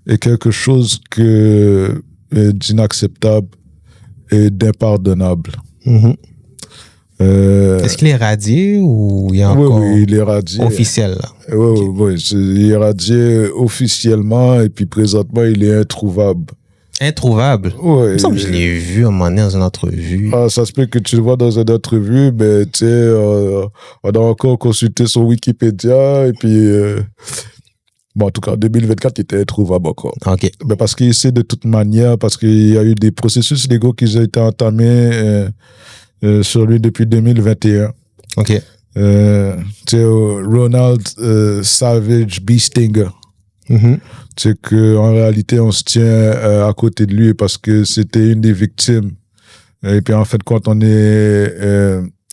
Et quelque chose d'inacceptable et d'impardonnable. Est-ce qu'il est radié ou il y a encore... Oui, il est radié. Officiel, là. Oui, il est radié officiellement et puis présentement, il est introuvable. Introuvable? Oui. Il me semble que je l'ai vu à un moment donné dans une entrevue. Ça se peut que tu le vois dans une entrevue, mais tu sais, on a encore consulté son Wikipédia et puis... Bon, en tout cas, en 2024, il était introuvable encore. OK. Mais parce qu'il sait de toute manière, parce qu'il y a eu des processus légaux qui ont été entamés sur lui depuis 2021. OK. Tu sais, Ronald Savage B. Stinger. Tu sais qu'en réalité, on se tient à côté de lui parce que c'était une des victimes. Et puis, en fin de compte, on est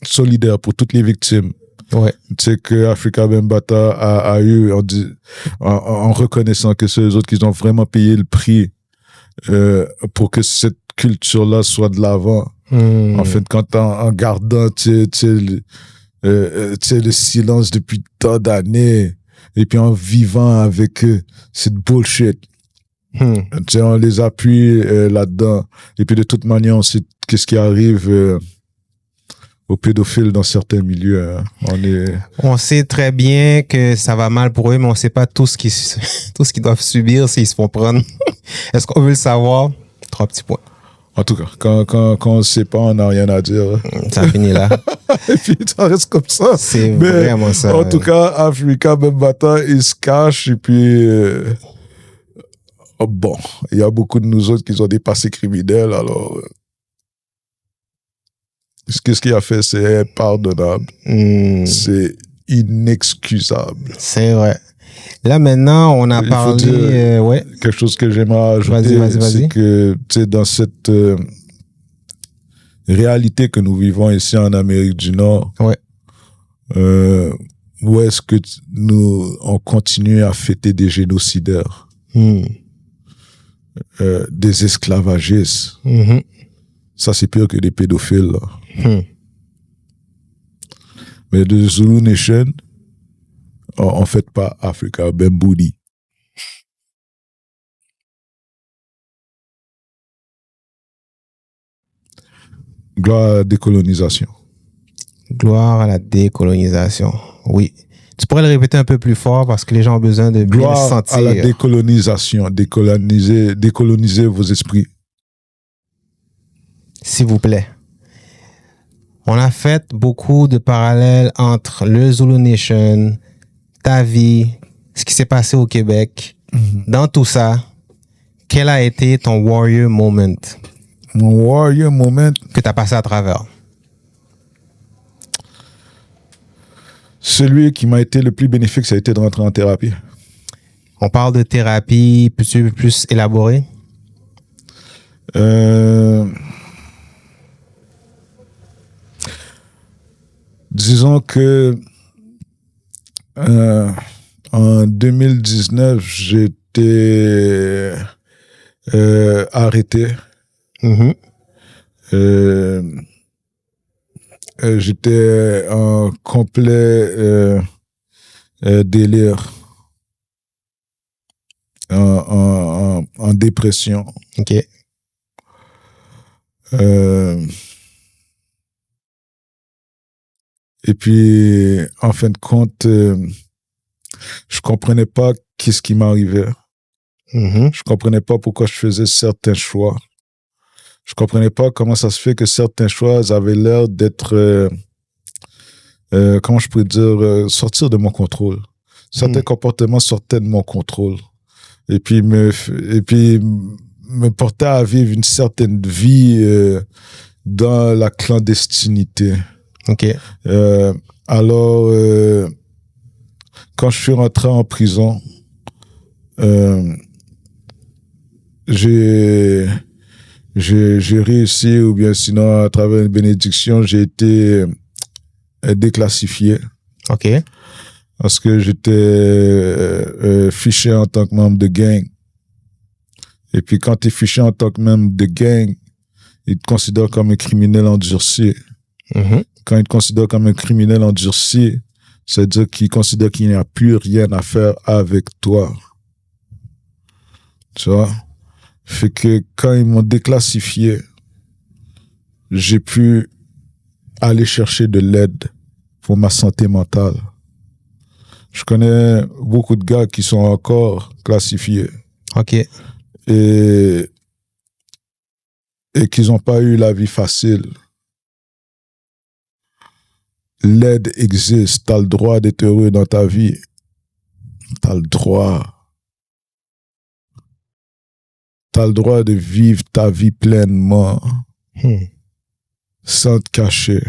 solidaire pour toutes les victimes. Ouais. Tu sais que Afrika Bambaataa a eu, en reconnaissant que c'est eux autres qui ont vraiment payé le prix pour que cette culture-là soit de l'avant. En fait, quand en gardant tu sais, le silence depuis tant d'années et puis en vivant avec cette bullshit. Tu sais, on les appuie là-dedans. Et puis de toute manière, on sait qu'est-ce qui arrive aux pédophiles dans certains milieux. On sait très bien que ça va mal pour eux, mais on ne sait pas tout ce qu'ils doivent subir s'ils se font prendre. Est-ce qu'on veut le savoir? 3 petits points. En tout cas, quand on ne sait pas, on n'a rien à dire. Ça finit là. Et puis ça reste comme ça. C'est vraiment ça. En tout cas, Afrika Bambaataa, il se cache et puis... bon, il y a beaucoup de nous autres qui ont des passés criminels, alors... Ce qu'il a fait, c'est impardonnable. C'est inexcusable. C'est vrai. Là, maintenant, on a parlé... Quelque chose que j'aimerais ajouter, c'est que dans cette réalité que nous vivons ici en Amérique du Nord, où est-ce que on continue à fêter des génocidaires, des esclavagistes. Ça, c'est pire que des pédophiles, là. Mais de Zulu Nation, on ne fait pas Afrika Bambaataa. Gloire à la décolonisation. Gloire à la décolonisation. Oui. Tu pourrais le répéter un peu plus fort parce que les gens ont besoin de bien le sentir. Gloire à la décolonisation. Décoloniser vos esprits. S'il vous plaît. On a fait beaucoup de parallèles entre le Zulu Nation, ta vie, ce qui s'est passé au Québec. Dans tout ça, quel a été ton warrior moment? Mon warrior moment que tu as passé à travers? Celui qui m'a été le plus bénéfique, ça a été de rentrer en thérapie. On parle de thérapie, peux-tu plus élaborer? Disons que en 2019, j'étais arrêté. J'étais en complet délire, en dépression. OK. Et puis, en fin de compte, je comprenais pas qu'est-ce qui m'arrivait. Je comprenais pas pourquoi je faisais certains choix. Je comprenais pas comment ça se fait que certains choix avaient l'air d'être, comment je pourrais dire, sortir de mon contrôle. Certains comportements sortaient de mon contrôle. Et puis me portaient à vivre une certaine vie dans la clandestinité. OK. Alors, quand je suis rentré en prison, j'ai réussi, ou bien sinon, à travers une bénédiction, j'ai été déclassifié. OK. Parce que j'étais fiché en tant que membre de gang. Et puis, quand tu es fiché en tant que membre de gang, ils te considèrent comme un criminel endurci. Quand ils te considèrent comme un criminel endurci, c'est-à-dire qu'ils considèrent qu'il n'y a plus rien à faire avec toi. Tu vois? Fait que quand ils m'ont déclassifié, j'ai pu aller chercher de l'aide pour ma santé mentale. Je connais beaucoup de gars qui sont encore classifiés. OK. Et qui n'ont pas eu la vie facile. L'aide existe. Tu as le droit d'être heureux dans ta vie. Tu as le droit. Tu as le droit de vivre ta vie pleinement. Sans te cacher.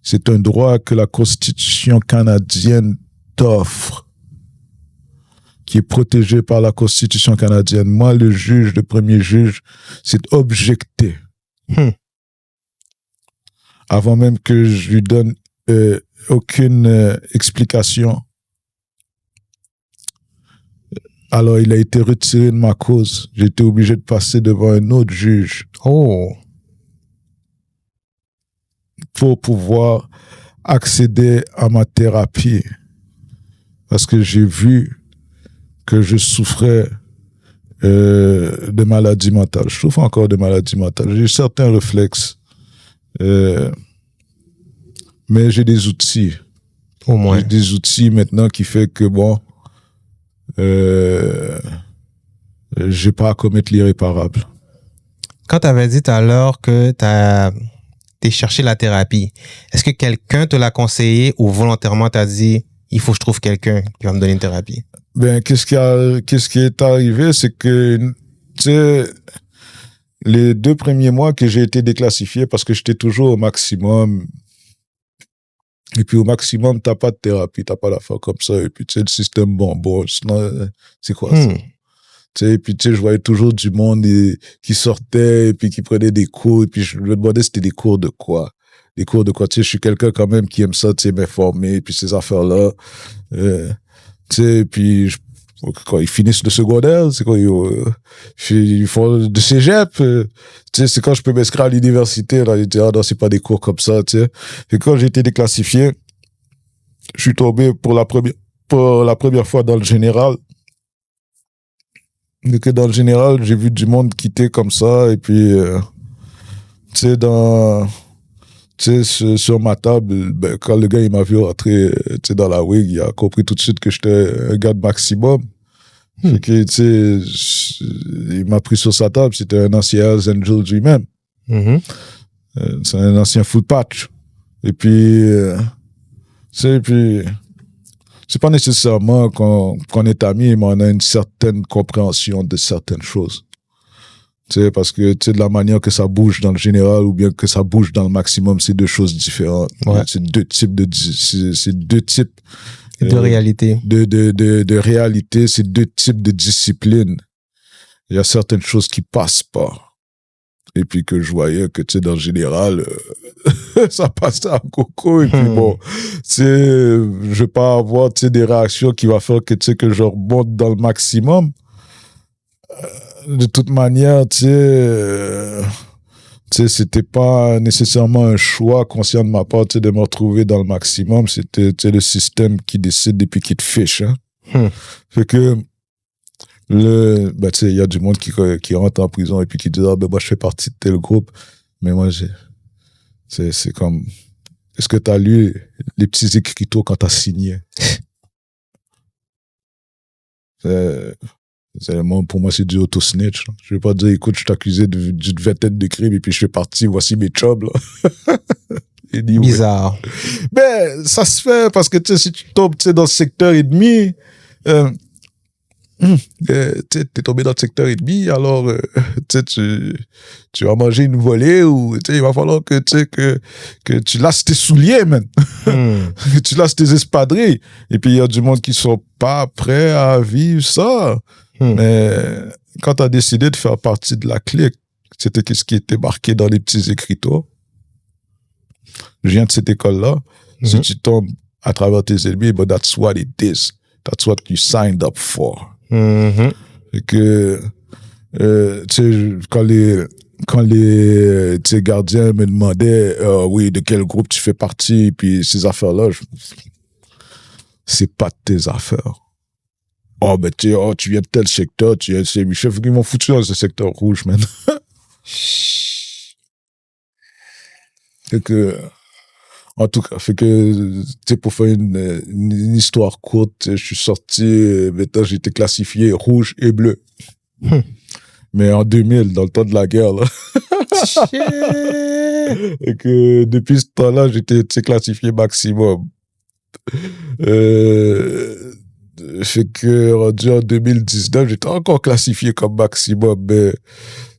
C'est un droit que la Constitution canadienne t'offre, qui est protégé par la Constitution canadienne. Moi, le premier juge, c'est objecté. Avant même que je lui donne aucune explication. Alors, il a été retiré de ma cause. J'ai été obligé de passer devant un autre juge. Oh. Pour pouvoir accéder à ma thérapie. Parce que j'ai vu que je souffrais de maladie mentale. Je souffre encore de maladie mentale. J'ai certains réflexes. Mais j'ai des outils. Au moins. J'ai des outils maintenant qui fait que, bon, j'ai pas à commettre l'irréparable. Quand tu avais dit tout à l'heure que t'es cherché la thérapie, est-ce que quelqu'un te l'a conseillé ou volontairement t'as dit il faut que je trouve quelqu'un qui va me donner une thérapie? Ben, qu'est-ce qui est arrivé, c'est que, tu sais, les 2 premiers mois que j'ai été déclassifié parce que j'étais toujours au maximum. Et puis au maximum, t'as pas de thérapie, t'as pas d'affaires comme ça. Et puis tu sais, le système bonbon, sinon, c'est quoi ça? Tu sais, et puis tu sais, je voyais toujours du monde qui sortait et puis qui prenait des cours. Et puis je me demandais c'était des cours de quoi? Des cours de quoi? Tu sais, je suis quelqu'un quand même qui aime ça, tu sais, m'informer, et puis ces affaires-là. Tu sais, et puis quand ils finissent le secondaire, c'est quoi, ils font de cégep, tu sais, c'est quand je peux m'inscrire à l'université, là, ils disent, ah non, c'est pas des cours comme ça, tu sais. Et quand j'ai été déclassifié, je suis tombé pour la première fois dans le général. Et que dans le général, j'ai vu du monde quitter comme ça, et puis, tu sais, sur ma table, ben, quand le gars, il m'a vu rentrer, tu sais, dans la wig, il a compris tout de suite que j'étais un gars de maximum. Fait que, tu sais, il m'a pris sur sa table, c'était un ancien Hells Angels lui-même. C'est un ancien full patch. Et puis, c'est pas nécessairement qu'on est amis, mais on a une certaine compréhension de certaines choses. Tu sais, parce que, tu sais, de la manière que ça bouge dans le général ou bien que ça bouge dans le maximum, c'est deux choses différentes. Ouais. C'est deux types de réalité. De réalité, c'est deux types de disciplines. Il y a certaines choses qui passent pas. Et puis que je voyais que, tu sais, dans le général, ça passait à coco. Et puis bon, tu sais, je vais pas avoir, tu sais, des réactions qui va faire que, tu sais, que je remonte dans le maximum. De toute manière, tu sais, c'était pas nécessairement un choix conscient de ma part, tu sais, de me retrouver dans le maximum. C'était, tu sais, le système qui décide et puis qui te fiche, hein. Fait que, tu sais, il y a du monde qui rentre en prison et puis qui dit, moi, je fais partie de tel groupe. Mais moi, c'est comme, est-ce que t'as lu les petits écriteaux quand t'as signé? Pour moi, c'est du auto-snitch. Je vais pas dire, écoute, je t'accusais d'une vingtaine de crimes et puis je fais partie, voici mes jobs, là. Bizarre. Ben, ça se fait parce que, tu sais, si tu tombes, tu sais, dans le secteur et demi, t'es tombé dans le secteur et demi, alors, tu vas manger une volée ou, tu sais, il va falloir que, tu sais, que tu lasses tes souliers, man. Que tu lasses tes espadrilles. Et puis, il y a du monde qui sont pas prêts à vivre ça. Mais quand tu as décidé de faire partie de la clique, c'était ce qui était marqué dans les petits écriteaux. Je viens de cette école-là. Si tu tombes à travers tes ennemis, but that's what it is. That's what you signed up for. Et que, tu sais, quand les tu sais, gardiens me demandaient, oui, de quel groupe tu fais partie, puis ces affaires-là, c'est pas de tes affaires. Oh, ben, tu viens de tel secteur, tu viens de Saint-Michel, ils m'ont foutu dans ce secteur rouge, man. Fait que, en tout cas, fait que, tu sais, pour faire une histoire courte, je suis sorti, maintenant, j'ai été classifié rouge et bleu. Mais en 2000, dans le temps de la guerre, là. Et que, depuis ce temps-là, j'étais, tu sais, classifié maximum. Fait que, rendu en 2019, j'étais encore classifié comme maximum, mais, tu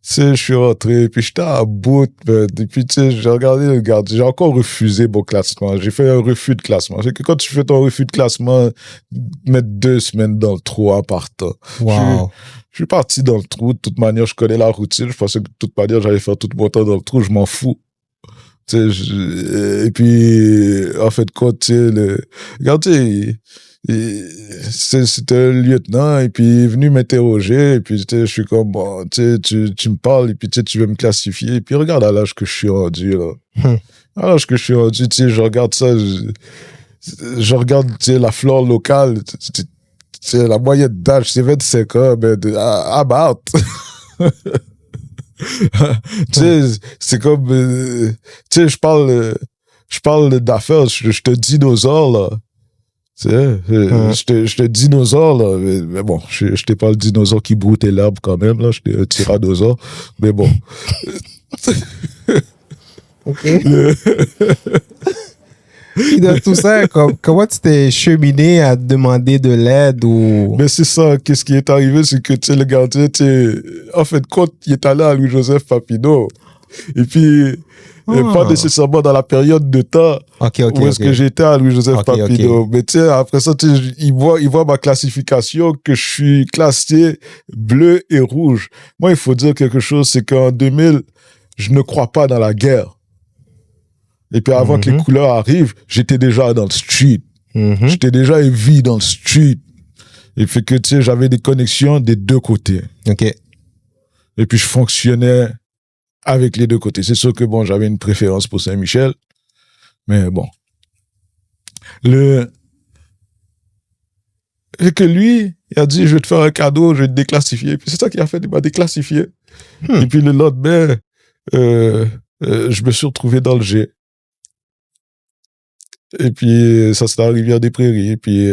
sais, je suis rentré, puis j'étais à bout, et puis, tu sais, j'ai regardé le gardien, j'ai encore refusé mon classement, j'ai fait un refus de classement. C'est que quand tu fais ton refus de classement, mettre 2 semaines dans le trou en partant. Wow. Je suis parti dans le trou, de toute manière, je connais la routine, je pensais que de toute manière, j'allais faire tout mon temps dans le trou, je m'en fous. Tu sais, et puis, en fait, quand, tu sais, regardez, c'était un lieutenant, et puis il est venu m'interroger, et puis, tu sais, je suis comme, bon, tu sais, tu me parles, et puis, tu sais, tu veux me classifier, et puis regarde à l'âge que je suis rendu, là. À l'âge que je suis rendu, tu sais, je regarde ça, je regarde, tu sais, la flore locale, tu sais, la moyenne d'âge, c'est 25 ans, mais I'm out. Tu sais, c'est comme, tu sais, je parle d'affaires, je te dinosaure, là. Tu sais, je te dinosaure, là. Mais bon, je t'ai pas le dinosaure qui broutait l'herbe quand même, là. J'étais un tyrannosaure. Mais bon. OK. Et dans tout ça, comment tu t'es cheminé à demander de l'aide ou... Mais c'est ça, qu'est-ce qui est arrivé, c'est que, tu sais, le gardien, tu sais, en fait, quand il est allé à Louis-Joseph Papineau, et puis, pas nécessairement dans la période de temps où est-ce que j'étais à Louis-Joseph Papineau. Mais tu sais, après ça, tu sais, il voit ma classification que je suis classé bleu et rouge. Moi, il faut dire quelque chose, c'est qu'en 2000, je ne crois pas dans la guerre. Et puis avant que les couleurs arrivent, j'étais déjà dans le street. J'étais déjà heavy dans le street. Et fait que, tu sais, j'avais des connexions des deux côtés. OK. Et puis je fonctionnais avec les deux côtés. C'est sûr que, bon, j'avais une préférence pour Saint-Michel. Mais bon. Et que lui, il a dit, je vais te faire un cadeau, je vais te déclassifier. Et puis c'est ça qu'il a fait, il m'a déclassifié. Et puis le lendemain, je me suis retrouvé dans le G. Et puis, ça, c'était à Rivière-des-Prairies. Et puis,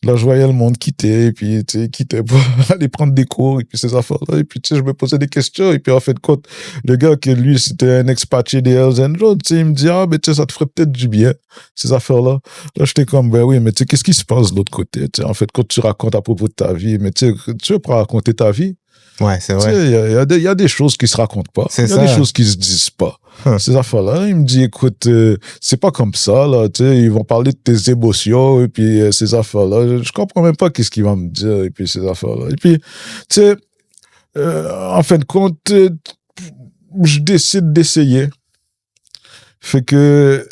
Là, je voyais le monde quitter, et puis, tu sais, quitter pour aller prendre des cours, et puis ces affaires-là. Et puis, tu sais, je me posais des questions, et puis, en fait, compte, le gars, que lui, c'était un expatrié des Hells Angels, tu sais, il me dit, ah, mais tu sais, ça te ferait peut-être du bien, ces affaires-là. Là, j'étais comme, ben oui, mais tu sais, qu'est-ce qui se passe de l'autre côté? Tu sais, en fait, quand tu racontes à propos de ta vie, mais tu sais, tu veux pas raconter ta vie? Ouais, c'est Tu vrai. sais, il y a des choses qui se racontent pas. Il y a des choses qui se disent pas. Ces affaires-là, il me dit, écoute, c'est pas comme ça, là, tu sais, ils vont parler de tes émotions, et puis ces affaires-là, je comprends même pas qu'est-ce qu'ils vont me dire, et puis ces affaires-là. Et puis, tu sais, en fin de compte, je décide d'essayer. Fait que,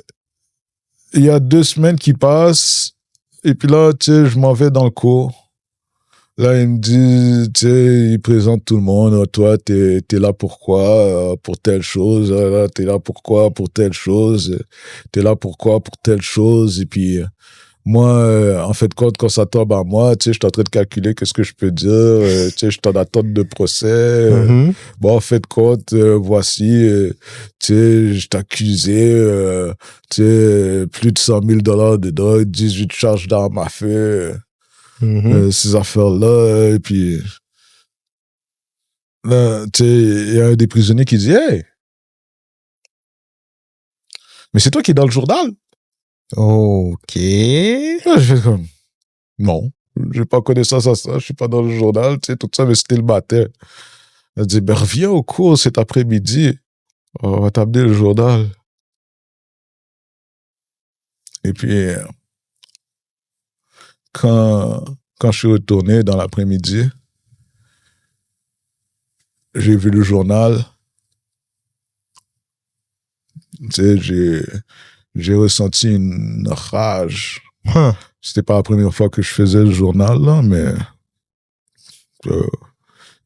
il y a 2 semaines qui passent, et puis là, tu sais, je m'en vais dans le cours. Là, il me dit, tu sais, il présente tout le monde. Oh, toi, t'es là pourquoi? Pour telle chose. Là, t'es là pourquoi? Pour telle chose. T'es là pourquoi? Pour telle chose. Et puis, moi, en fait, quand ça tombe à moi, tu sais, je suis en train de calculer qu'est-ce que je peux dire. Tu sais, je suis en attente de procès. Bon, en fait, compte, voici, tu sais, je t'accusais, tu sais, plus de $100,000 de drogue, 18 charges d'armes à feu. Ces affaires-là, et puis là, tu sais, il y a un des prisonniers qui dit, hey, mais c'est toi qui es dans le journal? OK. Là, je fais comme, non, j'ai pas connaissance à ça, je suis pas dans le journal, tu sais, tout ça, mais c'était le matin. Elle dit, ben, reviens au cours cet après-midi, on va t'amener le journal. Et puis, quand je suis retourné dans l'après-midi, j'ai vu le journal. Tu sais, j'ai ressenti une rage. C'était pas la première fois que je faisais le journal, là, mais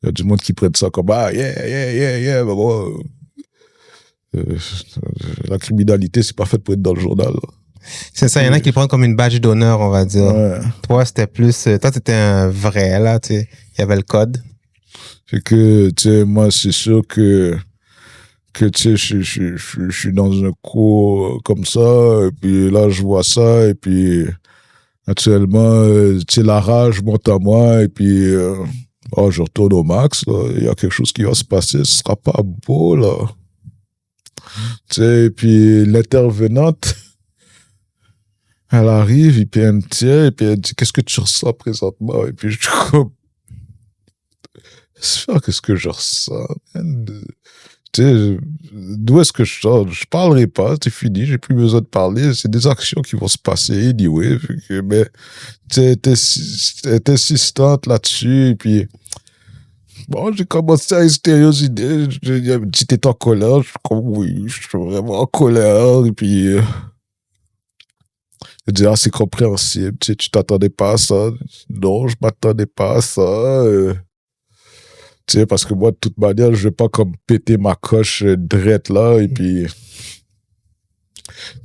y a du monde qui prenne ça comme, ah, yeah, bah, bon, la criminalité, c'est pas fait pour être dans le journal, là. C'est ça, il y en a qui le prennent comme une badge d'honneur, on va dire. Ouais. Toi, c'était plus... Toi, t'étais un vrai, là, tu sais. Il y avait le code. Fait que, tu sais, moi, c'est sûr que tu sais, je suis dans un cours comme ça, et puis là, je vois ça, et puis, actuellement, tu sais, la rage monte à moi, et puis, oh, je retourne au max, là. Il y a quelque chose qui va se passer, ce sera pas beau, là. Tu sais, et puis, l'intervenante, elle arrive, et puis elle me tient, et puis elle dit, qu'est-ce que tu ressens présentement? Et puis je suis comme, qu'est-ce que je ressens? Tu sais, d'où est-ce que je sors? Je parlerai pas, c'est fini, j'ai plus besoin de parler, c'est des actions qui vont se passer, anyway. Mais, tu sais, t'es insistante là-dessus, et puis, bon, j'ai commencé à hystériser, elle me dit, t'es en colère? Je suis comme, oui, je suis vraiment en colère, et puis, je dis, ah, c'est compréhensible, tu sais, tu t'attendais pas à ça. Non, je m'attendais pas à ça. Tu sais, parce que moi, de toute manière, je vais pas comme péter ma coche drette là, et puis,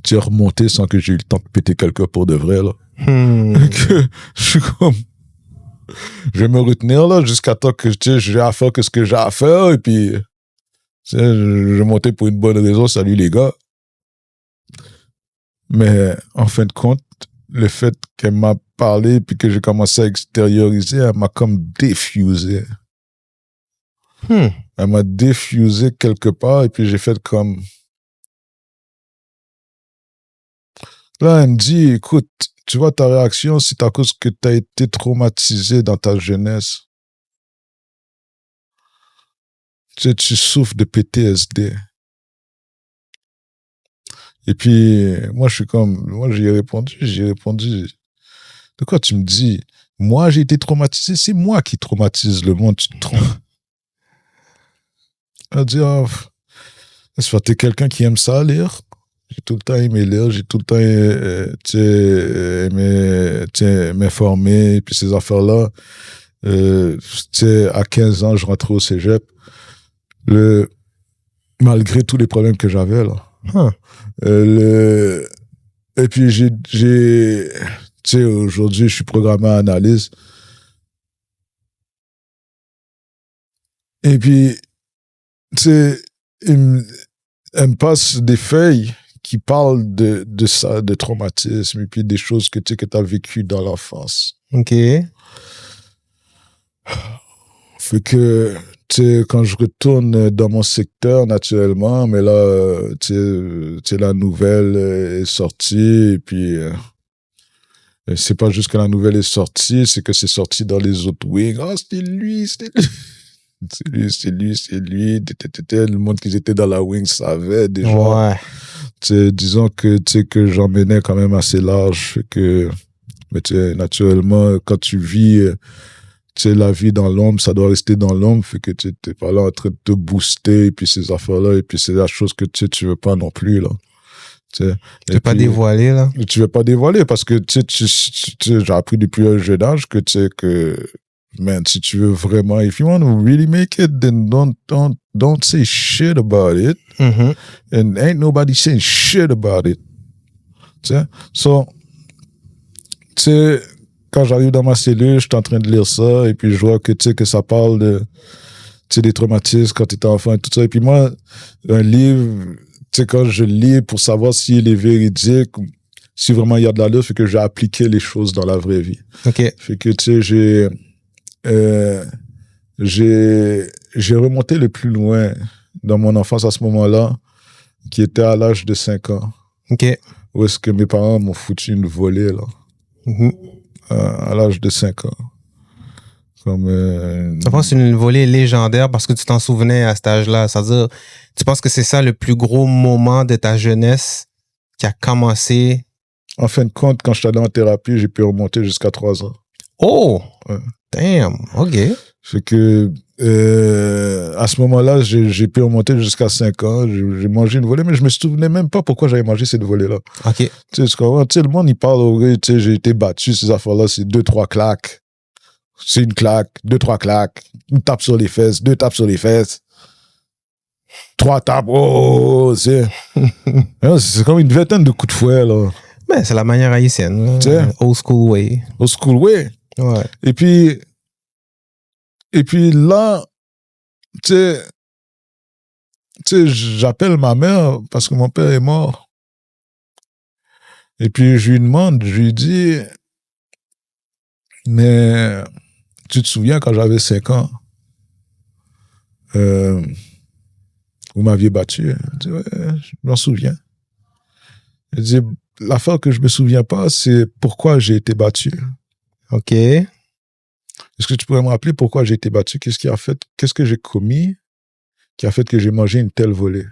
tu es remonté sans que j'ai eu le temps de péter quelqu'un pour de vrai, là. Que je suis comme, je vais me retenir, là, jusqu'à temps que, tu sais, j'ai à faire que ce que j'ai à faire, et puis, tu sais, je vais monter pour une bonne raison, salut les gars. Mais, en fin de compte, le fait qu'elle m'a parlé, puis que j'ai commencé à extérioriser, elle m'a comme défusé. Elle m'a défusé quelque part, et puis j'ai fait comme... Là, elle me dit, écoute, tu vois, ta réaction, c'est à cause que tu as été traumatisé dans ta jeunesse. Tu sais, tu souffres de PTSD. Et puis, moi, je suis comme... Moi, j'ai répondu, de quoi tu me dis? Moi, j'ai été traumatisé, c'est moi qui traumatise le monde, tu te trompes. Elle dit, oh, t'es quelqu'un qui aime ça, lire? J'ai tout le temps aimé lire, j'ai tout le temps aimé m'informer, et puis ces affaires-là. À 15 ans, je rentrais au cégep. Malgré tous les problèmes que j'avais, là. Et puis, aujourd'hui, je suis programmé à analyse. Et puis, tu sais, elle me passe des feuilles qui parle de ça, de traumatisme, et puis des choses que tu as vécues dans l'enfance. OK. Fait que, tu sais, quand je retourne dans mon secteur, naturellement, mais là, tu sais, la nouvelle est sortie, et puis, c'est pas juste que la nouvelle est sortie, c'est que c'est sorti dans les autres wings. Ah, c'était lui. C'est lui. Le monde qui était dans la wing savait déjà. Ouais. Tu sais, disons que, tu sais, que j'emmenais quand même assez large, mais tu sais, naturellement, quand tu vis, tu sais, la vie dans l'ombre, ça doit rester dans l'ombre, fait que tu t'es pas là en train de te booster, et puis ces affaires-là, et puis c'est la chose que tu veux pas non plus, là. Tu veux pas dévoiler, là? Tu veux pas dévoiler, parce que, tu sais, j'ai appris depuis un jeune âge que, tu sais, que, man, si tu veux vraiment, if you want to really make it, then don't say shit about it. Mm-hmm. And ain't nobody saying shit about it. Tu sais? So, tu sais, quand j'arrive dans ma cellule, je suis en train de lire ça, et puis je vois que, tu sais, que ça parle de, tu sais, des traumatismes quand tu étais enfant et tout ça. Et puis moi, un livre, tu sais, quand je lis pour savoir s'il est véridique, si vraiment il y a de la lutte, fait que j'ai appliqué les choses dans la vraie vie. OK. Fait que, tu sais, j'ai remonté le plus loin dans mon enfance à ce moment-là, qui était à l'âge de 5 ans. OK. Où est-ce que mes parents m'ont foutu une volée, là. Mm-hmm. À l'âge de 5 ans. Je pense que c'est une volée légendaire parce que tu t'en souvenais à cet âge-là. C'est-à-dire, tu penses que c'est ça le plus gros moment de ta jeunesse qui a commencé? En fin de compte, quand je suis allé en thérapie, j'ai pu remonter jusqu'à 3 ans. Oh! Ouais. Damn! OK. Fait que, à ce moment-là, j'ai pu remonter jusqu'à 5 ans. J'ai mangé une volée, mais je me souvenais même pas pourquoi j'avais mangé cette volée-là. OK. Tu sais, le monde, il parle, tu sais, j'ai été battu, ces affaires-là, c'est 2-3 claques. C'est une claque, 2-3 claques, une tape sur les fesses, 2 tapes sur les fesses, 3 tapes, c'est comme une vingtaine de coups de fouet, là. Ben, c'est la manière haïtienne, old school way. Old school way. Ouais. Et puis là, tu sais, j'appelle ma mère parce que mon père est mort. Et puis je lui demande, je lui dis, mais tu te souviens quand j'avais 5 ans, vous m'aviez battu? Elle dit, ouais, je m'en souviens. Elle dit, l'affaire que je me souviens pas, c'est pourquoi j'ai été battu. OK. Est-ce que tu pourrais me rappeler pourquoi j'ai été battu? Qu'est-ce que j'ai commis qui a fait que j'ai mangé une telle volée?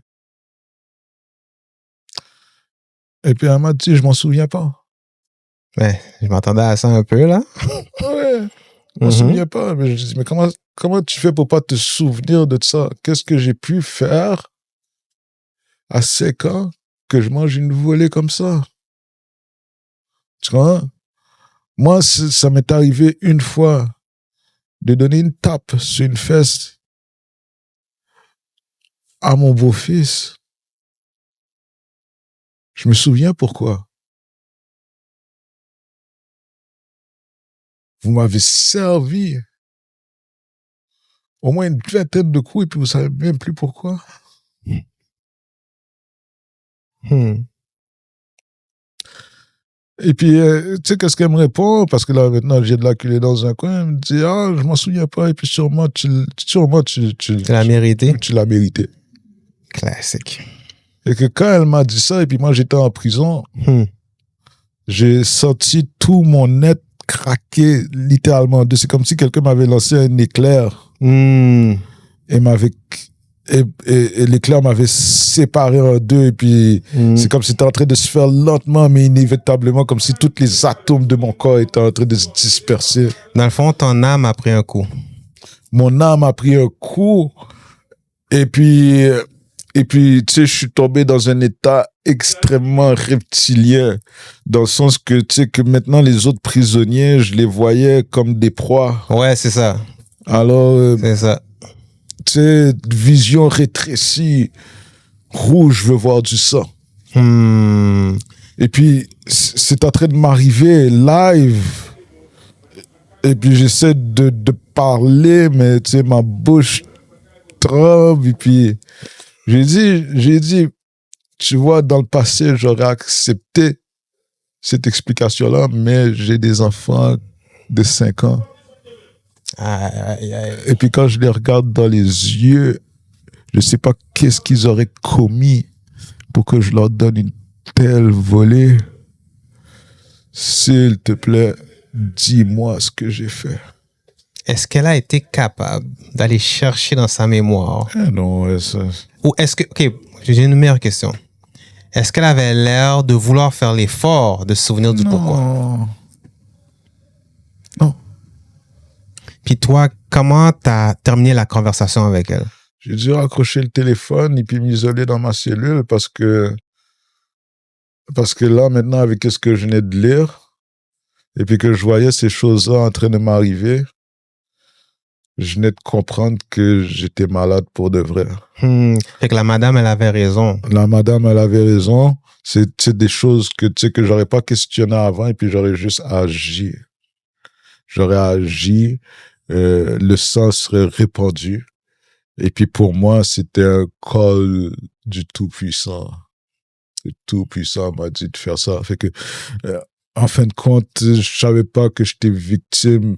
Et puis elle m'a dit, je m'en souviens pas. Ouais, je m'attendais à ça un peu, là. Ouais, je m'en souviens pas. Mais je dis, mais comment tu fais pour pas te souvenir de ça? Qu'est-ce que j'ai pu faire à 5 ans que je mange une volée comme ça? Tu vois? Moi, ça m'est arrivé une fois de donner une tape sur une fesse à mon beau-fils. Je me souviens pourquoi. Vous m'avez servi au moins une vingtaine de coups et puis vous savez même plus pourquoi. Et puis, tu sais, qu'est-ce qu'elle me répond? Parce que là, maintenant, j'ai de la culée dans un coin. Elle me dit, je m'en souviens pas. Et puis, sûrement, tu l'as mérité. Tu l'as mérité. Classique. Et que quand elle m'a dit ça, et puis moi, j'étais en prison, j'ai senti tout mon être craquer, littéralement. C'est comme si quelqu'un m'avait lancé un éclair. Et m'avait... Et l'éclair m'avait séparé en deux, et puis c'est comme si c'était en train de se faire lentement, mais inévitablement, comme si tous les atomes de mon corps étaient en train de se disperser. Dans le fond, ton âme a pris un coup. Mon âme a pris un coup, et puis, tu sais, je suis tombé dans un état extrêmement reptilien, dans le sens que, tu sais, que maintenant, les autres prisonniers, je les voyais comme des proies. Ouais, c'est ça. Alors... c'est ça. Tu sais, vision rétrécie, rouge, je veux voir du sang. Et puis, c'est en train de m'arriver live. Et puis, j'essaie de parler, mais tu sais, ma bouche tremble. Et puis, j'ai dit, tu vois, dans le passé, j'aurais accepté cette explication-là, mais j'ai des enfants de 5 ans. Et puis quand je les regarde dans les yeux, je sais pas qu'est-ce qu'ils auraient commis pour que je leur donne une telle volée. S'il te plaît, dis-moi ce que j'ai fait. Est-ce qu'elle a été capable d'aller chercher dans sa mémoire? Non, Ou est-ce que... OK, j'ai une meilleure question. Est-ce qu'elle avait l'air de vouloir faire l'effort de se souvenir du pourquoi? Non. Puis toi, comment t'as terminé la conversation avec elle? J'ai dû raccrocher le téléphone et puis m'isoler dans ma cellule parce que là, maintenant, avec ce que je venais de lire et puis que je voyais ces choses-là en train de m'arriver, je venais de comprendre que j'étais malade pour de vrai. Fait que la madame, elle avait raison. La madame, elle avait raison. C'est des choses que, tu sais, que j'aurais pas questionné avant et puis j'aurais juste agi. J'aurais agi, le sang serait répandu. Et puis pour moi, c'était un call du Tout-Puissant. Le Tout-Puissant m'a dit de faire ça. Fait que, en fin de compte, je savais pas que j'étais victime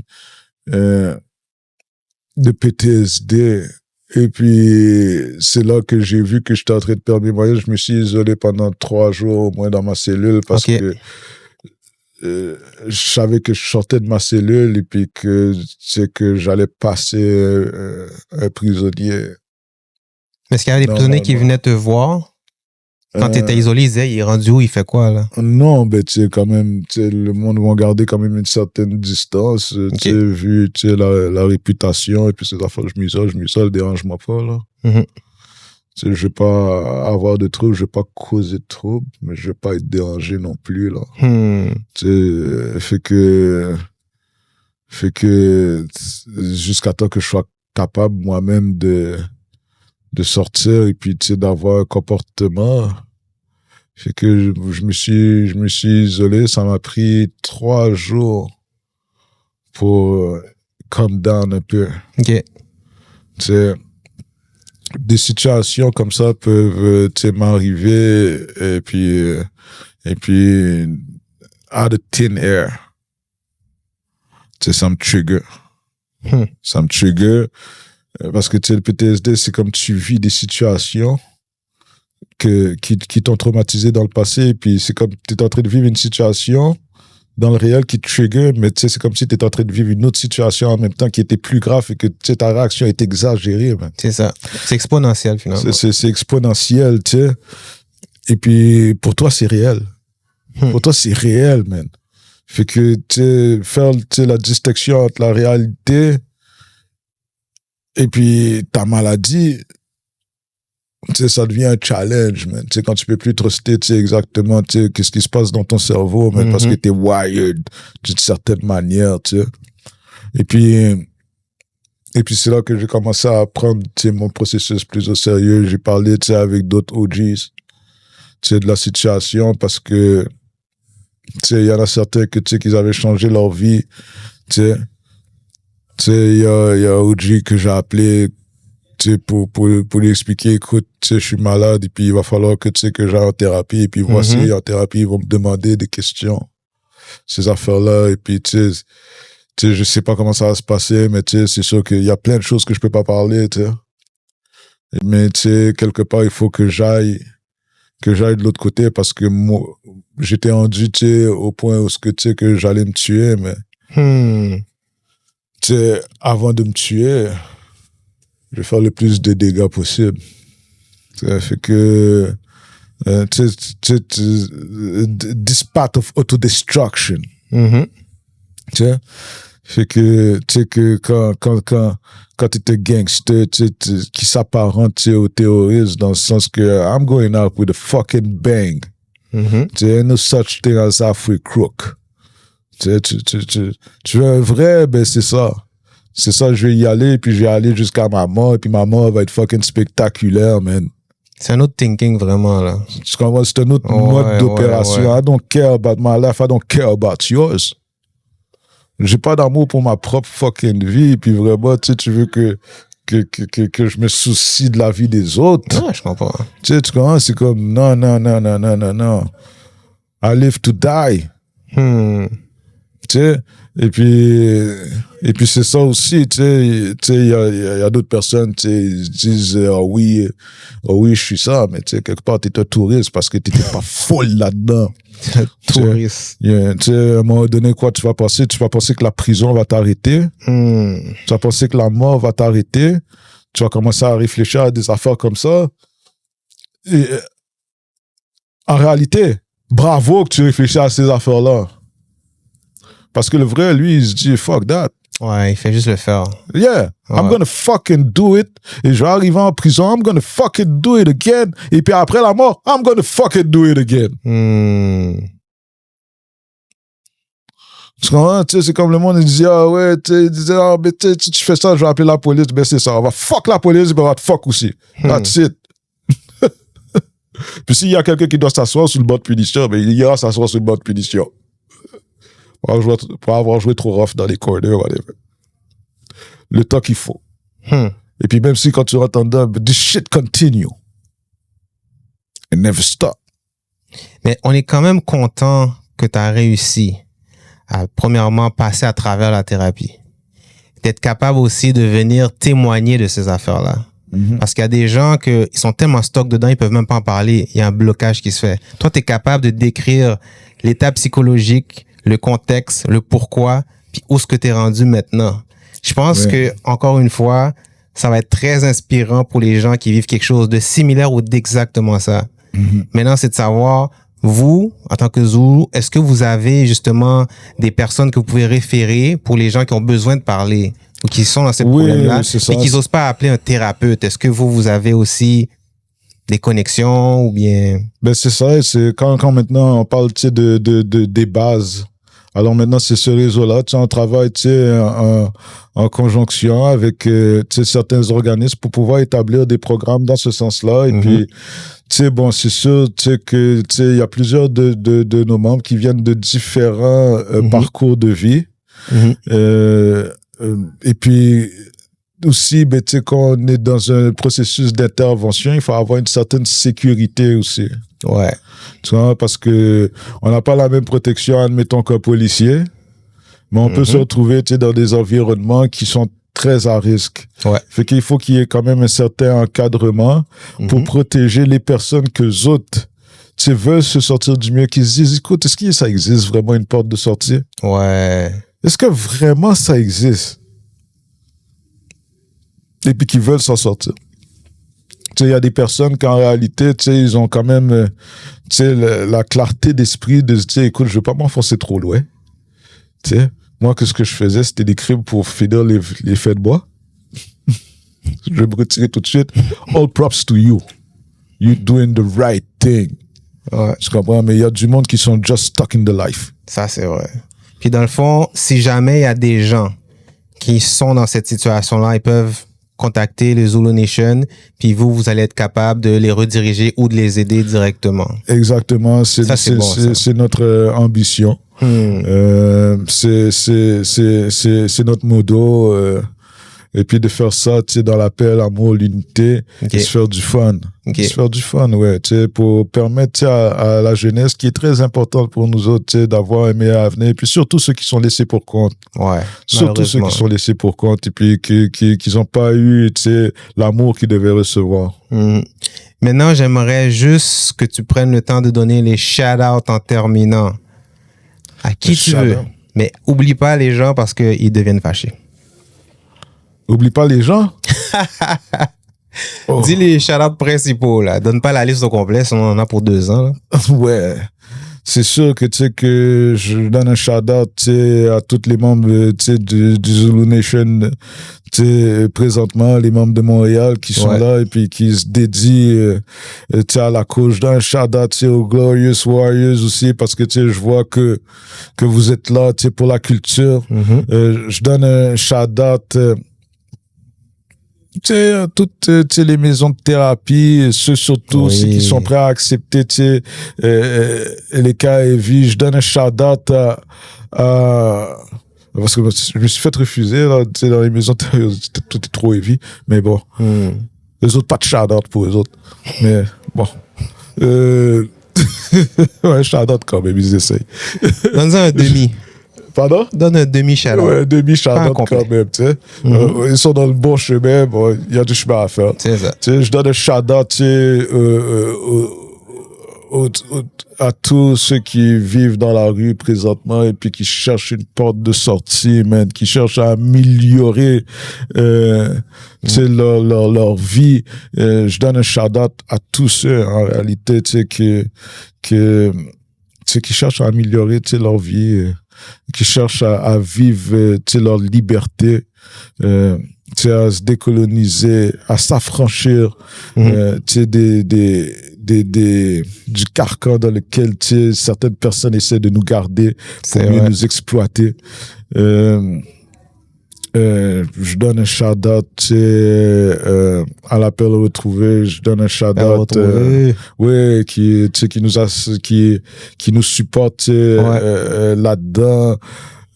de PTSD. Et puis, c'est là que j'ai vu que j'étais en train de perdre mes moyens. Je me suis isolé pendant 3 jours au moins dans ma cellule parce que je savais que je sortais de ma cellule et puis que j'allais passer un prisonnier. Mais est-ce qu'il y avait des prisonniers qui venaient te voir? Quand tu étais isolé, ils disaient, il est rendu où, il fait quoi, là? Non, ben, tu sais, quand même, tu sais, le monde va garder quand même une certaine distance, tu sais, vu, tu sais, la réputation, et puis ces affaires, je m'isole, dérange-moi pas, là. Tu sais, je vais pas avoir de troubles, je vais pas causer de troubles, mais je vais pas être dérangé non plus, là. Tu sais, fait que, jusqu'à temps que je sois capable moi-même de sortir et puis, tu sais, d'avoir un comportement. Fait que je me suis isolé. Ça m'a pris 3 jours pour calm down un peu. OK. Tu sais, des situations comme ça peuvent, tu sais, m'arriver et puis, out of thin air. Tu sais, ça me trigger. Ça me trigger. Parce que, tu sais, le PTSD, c'est comme tu vis des situations qui t'ont traumatisé dans le passé, et puis c'est comme tu es en train de vivre une situation dans le réel qui te trigger, mais tu sais, c'est comme si tu étais en train de vivre une autre situation en même temps qui était plus grave et que, tu sais, ta réaction est exagérée, man. C'est ça. C'est exponentiel, finalement. C'est exponentiel, tu sais. Et puis, pour toi, c'est réel. Pour toi, c'est réel, man. Fait que, tu sais, faire, tu sais, la distinction entre la réalité et puis ta maladie, tu sais, ça devient un challenge, man. Tu sais, quand tu peux plus truster, tu sais, exactement, tu sais, qu'est-ce qui se passe dans ton cerveau, man, parce que t'es wired d'une certaine manière, tu sais. Et puis c'est là que j'ai commencé à prendre, tu sais, mon processus plus au sérieux. J'ai parlé, tu sais, avec d'autres OGs, tu sais, de la situation, parce que, tu sais, il y en a certains que, tu sais, qu'ils avaient changé leur vie, tu sais. Tu sais, il y a OG que j'ai appelé, tu sais, pour lui expliquer, écoute, tu sais, je suis malade et puis il va falloir que, tu sais, que j'aille en thérapie, et puis voici, en thérapie, ils vont me demander des questions, ces affaires-là, et puis, tu sais, je sais pas comment ça va se passer, mais tu sais, c'est sûr qu'il y a plein de choses que je peux pas parler, tu sais. Mais, tu sais, quelque part, il faut que j'aille de l'autre côté parce que moi, j'étais rendu, tu sais, au point où tu sais, que j'allais me tuer, mais, tu sais, avant de me tuer, je vais faire le plus de dégâts possible. Ça fait que, tu sais, this path of autodestruction. Tu sais, fait que, tu sais, que quand t'es gangster, tu sais, qui s'apparente, tu sais, au terroriste dans le sens que I'm going out with a fucking bang. Tu sais, no such thing as halfway crook. Tu veux un vrai, ben c'est ça. C'est ça, je vais y aller, puis je vais aller jusqu'à ma mort, et puis ma mort va être fucking spectaculaire, man. C'est un autre thinking, vraiment, là. Tu comprends? C'est un autre mode d'opération. I don't care about my life, I don't care about yours. J'ai pas d'amour pour ma propre fucking vie, puis vraiment, tu sais, tu veux que que je me soucie de la vie des autres. Ouais, je comprends. Tu sais, tu comprends? C'est comme, non. I live to die. Tu sais? Et puis c'est ça aussi, tu sais, il y a d'autres personnes, tu sais, ils disent, oui, je suis ça, mais tu sais, quelque part, t'es un touriste parce que t'étais pas folle là-dedans. Touriste. Tu sais, à un moment donné, quoi, tu vas penser que la prison va t'arrêter. Tu vas penser que la mort va t'arrêter. Tu vas commencer à réfléchir à des affaires comme ça. Et, en réalité, bravo que tu réfléchis à ces affaires-là. Parce que le vrai, lui, il se dit, fuck that. Ouais, il fait juste le faire. Yeah, ouais. I'm gonna fucking do it. Et je vais arriver en prison, I'm gonna fucking do it again. Et puis après la mort, I'm gonna fucking do it again. Tu comprends? Tu sais, c'est comme le monde, il dit, ah ouais, tu disais, ah, mais si tu fais ça, je vais appeler la police. Ben c'est ça, on va fuck la police et puis on va te fuck aussi. That's it. Puis s'il y a quelqu'un qui doit s'asseoir sur le banc de punition, ben il ira s'asseoir sur le banc de punition. Pour avoir joué trop rough dans les corners, whatever. Le temps qu'il faut. Et puis même si quand tu rentres en dedans, this shit continue. It never stop. Mais on est quand même content que tu as réussi à, premièrement, passer à travers la thérapie. D'être capable aussi de venir témoigner de ces affaires-là. Parce qu'il y a des gens qui sont tellement stock dedans, ils peuvent même pas en parler. Il y a un blocage qui se fait. Toi, tu es capable de décrire l'état psychologique, le contexte, le pourquoi, puis où est-ce que tu es rendu maintenant. Je pense que, encore une fois, ça va être très inspirant pour les gens qui vivent quelque chose de similaire ou d'exactement ça. Maintenant, c'est de savoir, vous, en tant que Zulu, est-ce que vous avez justement des personnes que vous pouvez référer pour les gens qui ont besoin de parler ou qui sont dans ces problèmes-là et qui n'osent pas appeler un thérapeute? Est-ce que vous avez aussi des connexions ou bien... Ben, c'est ça, c'est quand maintenant on parle, tu sais, des bases. Alors maintenant, c'est ce réseau-là, tu sais, on travaille, tu sais, en conjonction avec, tu sais, certains organismes pour pouvoir établir des programmes dans ce sens-là. Et puis, tu sais, bon, c'est sûr, tu sais, que, tu sais, il y a plusieurs de nos membres qui viennent de différents parcours de vie. Et puis, aussi, ben, tu sais, quand on est dans un processus d'intervention, il faut avoir une certaine sécurité aussi. Ouais. Tu vois, parce que on n'a pas la même protection, admettons, qu'un policier, mais on peut se retrouver, tu sais, dans des environnements qui sont très à risque. Ouais. Fait qu'il faut qu'il y ait quand même un certain encadrement pour protéger les personnes que les autres, tu sais, veulent se sortir du mieux, qui se disent, écoute, est-ce que ça existe vraiment une porte de sortie? Ouais. Est-ce que vraiment ça existe? Et puis qui veulent s'en sortir. Tu sais, il y a des personnes qui en réalité, tu sais, ils ont quand même, tu sais, la clarté d'esprit de se dire, écoute, je veux pas m'enfoncer trop loin. Tu sais, moi, ce que je faisais, c'était des crimes pour finir les feux de bois. Je vais me retirer tout de suite. All props to you. You're doing the right thing. Ouais. Tu comprends? Mais il y a du monde qui sont just stuck in the life. Ça, c'est vrai. Puis dans le fond, si jamais il y a des gens qui sont dans cette situation-là, ils peuvent contacter les Zulu Nation, puis vous allez être capable de les rediriger ou de les aider directement. Exactement, c'est notre ambition. C'est notre motto. Et puis de faire ça, tu sais, dans la paix, l'amour, l'unité, et se faire du fun. Se faire du fun, ouais, tu sais, pour permettre, tu sais, à la jeunesse, qui est très importante pour nous autres, tu sais, d'avoir un meilleur avenir, et puis surtout ceux qui sont laissés pour compte. Ouais. Surtout ceux qui sont laissés pour compte, et puis qui n'ont pas eu, tu sais, l'amour qu'ils devaient recevoir. Maintenant, j'aimerais juste que tu prennes le temps de donner les shout-outs en terminant. À qui tu veux. Mais oublie pas les gens parce qu'ils deviennent fâchés. Oublie pas les gens. Dis les shout-outs principaux, là. Donne pas la liste au complet, sinon on en a pour 2 ans. Là. Ouais. C'est sûr que, tu sais, que je donne un shout-out, tu sais, à tous les membres, tu sais, du Zulu Nation, tu sais, présentement, les membres de Montréal qui sont là et puis qui se dédient, tu sais, à la cause. Je donne un shout-out, tu sais, aux Glorious Warriors aussi parce que, tu sais, je vois que vous êtes là, tu sais, pour la culture. Je donne un shout-out, tu sais, toutes les maisons de thérapie, ceux surtout aussi qui sont prêts à accepter, tu sais, les cas et vie. Je donne un shout-out Parce que je me suis fait refuser, là, tu sais, dans les maisons, tout est trop heavy. Mais bon. Les autres, pas de shout-out pour les autres. Mais bon. Ouais, shout-out quand même, ils essayent. Donne-en un demi. Pardon? Donne un demi shout-out. Ouais, un demi shout-out quand même, tu sais. Ils sont dans le bon chemin, bon, il y a du chemin à faire. C'est ça. Tu sais, je donne un shout-out, tu sais, à tous ceux qui vivent dans la rue présentement et puis qui cherchent une porte de sortie, man, qui cherchent à améliorer tu sais, leur vie. Je donne un shout-out à tous ceux, en réalité, tu sais, qui cherchent à améliorer, tu sais, leur vie, qui cherchent à vivre, tu sais, leur liberté, tu sais, à se décoloniser, à s'affranchir, tu sais, du carcan dans lequel, tu sais, certaines personnes essaient de nous garder pour mieux nous exploiter. Je donne un shout-out, tu sais, à l'appel retrouvé. Je donne un shout-out, ouais, qui nous supporte, tu sais, là-dedans.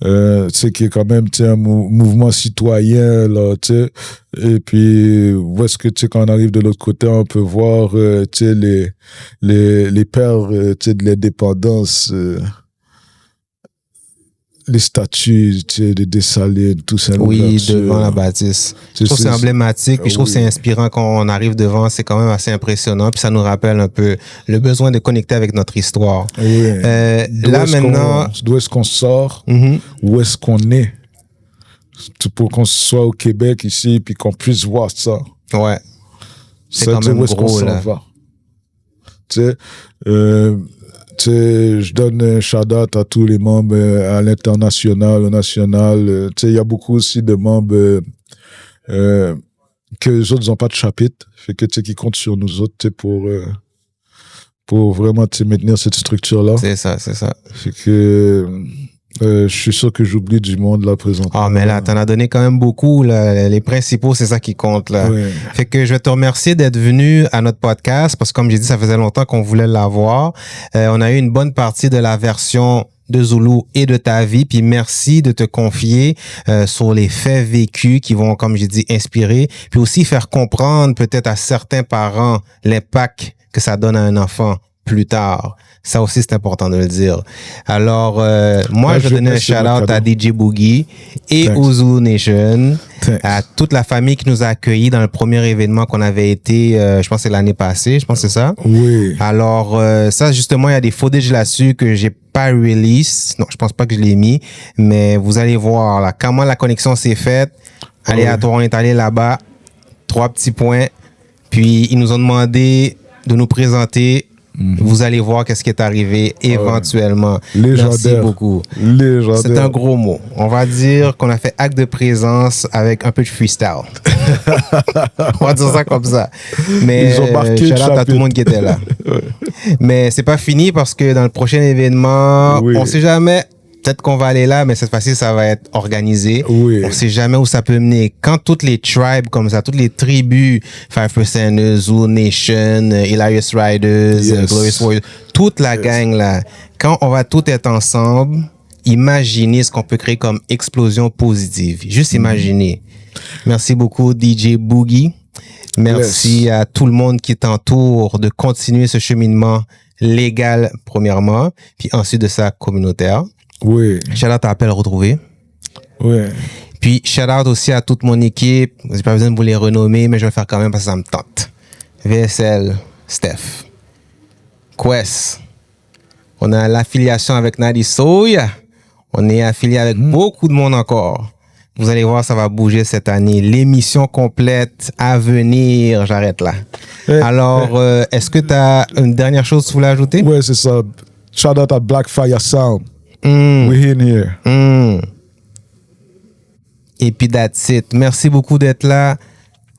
Tu sais, qui est quand même, tu sais, un mouvement citoyen, là, tu sais. Et puis, où est-ce que, tu sais, quand on arrive de l'autre côté, on peut voir, tu sais, les pères, tu sais, de l'indépendance, les statues, tu sais, de Dessalines, tout ça. Oui, devant la bâtisse. Je trouve que c'est emblématique, puis je trouve que c'est inspirant quand on arrive devant, c'est quand même assez impressionnant, puis ça nous rappelle un peu le besoin de connecter avec notre histoire. Oui. Là, maintenant... D'où est-ce qu'on sort? Où est-ce qu'on est? Pour qu'on soit au Québec, ici, puis qu'on puisse voir ça. Ouais. C'est quand même gros, là. Tu sais, tu sais, je donne un shout-out à tous les membres à l'international, au national. Tu sais, il y a beaucoup aussi de membres que les autres n'ont pas de chapitre, fait que tu sais, qui comptent sur nous autres, tu sais, pour vraiment, tu sais, maintenir cette structure-là. C'est ça, c'est ça. Fait que je suis sûr que j'oublie du monde là présentement. Ah, mais là, t'en as donné quand même beaucoup, là. Les principaux, c'est ça qui compte, là. Oui. Fait que je vais te remercier d'être venu à notre podcast, parce que comme j'ai dit, ça faisait longtemps qu'on voulait l'avoir. On a eu une bonne partie de la version de Zulu et de ta vie, puis merci de te confier sur les faits vécus qui vont, comme j'ai dit, inspirer, puis aussi faire comprendre peut-être à certains parents l'impact que ça donne à un enfant plus tard. Ça aussi, c'est important de le dire. Alors, moi, je vais donner un shout-out à DJ Boogie et aux Zulu Nation, à toute la famille qui nous a accueillis dans le premier événement qu'on avait été, je pense que c'est l'année passée, je pense que c'est ça. Oui. Alors, ça, justement, il y a des footage là-dessus que j'ai pas release. Non, je pense pas que je l'ai mis, mais vous allez voir là, comment la connexion s'est faite. Aléatoire, on est allé là-bas, 3 petits points, puis ils nous ont demandé de nous présenter. Vous allez voir qu'est-ce qui est arrivé éventuellement. Légendaire. Merci beaucoup. Légendaire. C'est un gros mot. On va dire qu'on a fait acte de présence avec un peu de freestyle. On va dire ça comme ça. Mais ils ont marqué shout out à tout le monde qui était là. Mais c'est pas fini parce que dans le prochain événement, on sait jamais. Peut-être qu'on va aller là, mais cette fois-ci, ça va être organisé. Oui. On sait jamais où ça peut mener. Quand toutes les tribes comme ça, toutes les tribus, 5%, Zulu Nation, Hilarious Riders, Glorious Warriors, toute la gang là, quand on va tout être ensemble, imaginez ce qu'on peut créer comme explosion positive. Juste imaginer. Merci beaucoup, DJ Boogie. Merci à tout le monde qui t'entoure de continuer ce cheminement légal, premièrement, puis ensuite de ça, communautaire. Oui. Shout-out à Appel Retrouvé. Oui. Puis, shout-out aussi à toute mon équipe. J'ai pas besoin de vous les renommer, mais je vais le faire quand même parce que ça me tente. VSL, Steph. Quest. On a l'affiliation avec Nadi Soya. On est affilié avec beaucoup de monde encore. Vous allez voir, ça va bouger cette année. L'émission complète à venir. J'arrête là. Alors, est-ce que tu as une dernière chose que tu voulais ajouter? Oui, c'est ça. Shout-out à Blackfire Sound. We're in here. Et puis that's it. Merci beaucoup d'être là.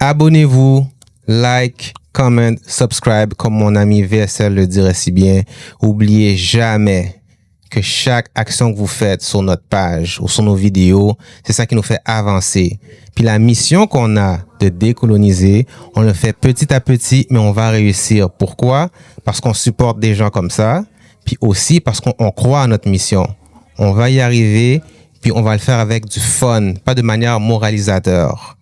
Abonnez-vous, like, comment, subscribe, comme mon ami VSL le dirait si bien. Oubliez jamais que chaque action que vous faites sur notre page ou sur nos vidéos, c'est ça qui nous fait avancer. Puis la mission qu'on a de décoloniser, on le fait petit à petit, mais on va réussir. Pourquoi? Parce qu'on supporte des gens comme ça. Puis aussi parce qu'on croit à notre mission. On va y arriver. puis on va le faire avec du fun, pas de manière moralisateur.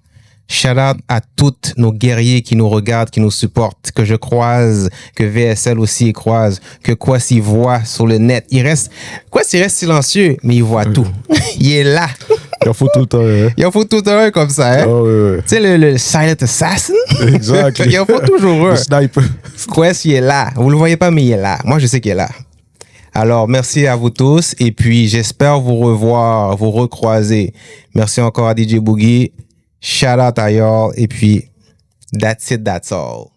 Shout out à tous nos guerriers qui nous regardent, qui nous supportent, que je croise, que VSL aussi croise, que Kwasi voit sur le net. Kwasi reste silencieux, mais il voit tout. Il est là. Il en faut tout le temps. Hein. Il en faut tout le temps comme ça. Hein? Oh, oui. Tu sais, le silent assassin. Exact. Il en faut toujours un. Le sniper. Kwasi est là. Vous le voyez pas, mais il est là. Moi, je sais qu'il est là. Alors, merci à vous tous. Et puis, j'espère vous revoir, vous recroiser. Merci encore à DJ Boogie. Shout out à y'all. Et puis, that's it, that's all.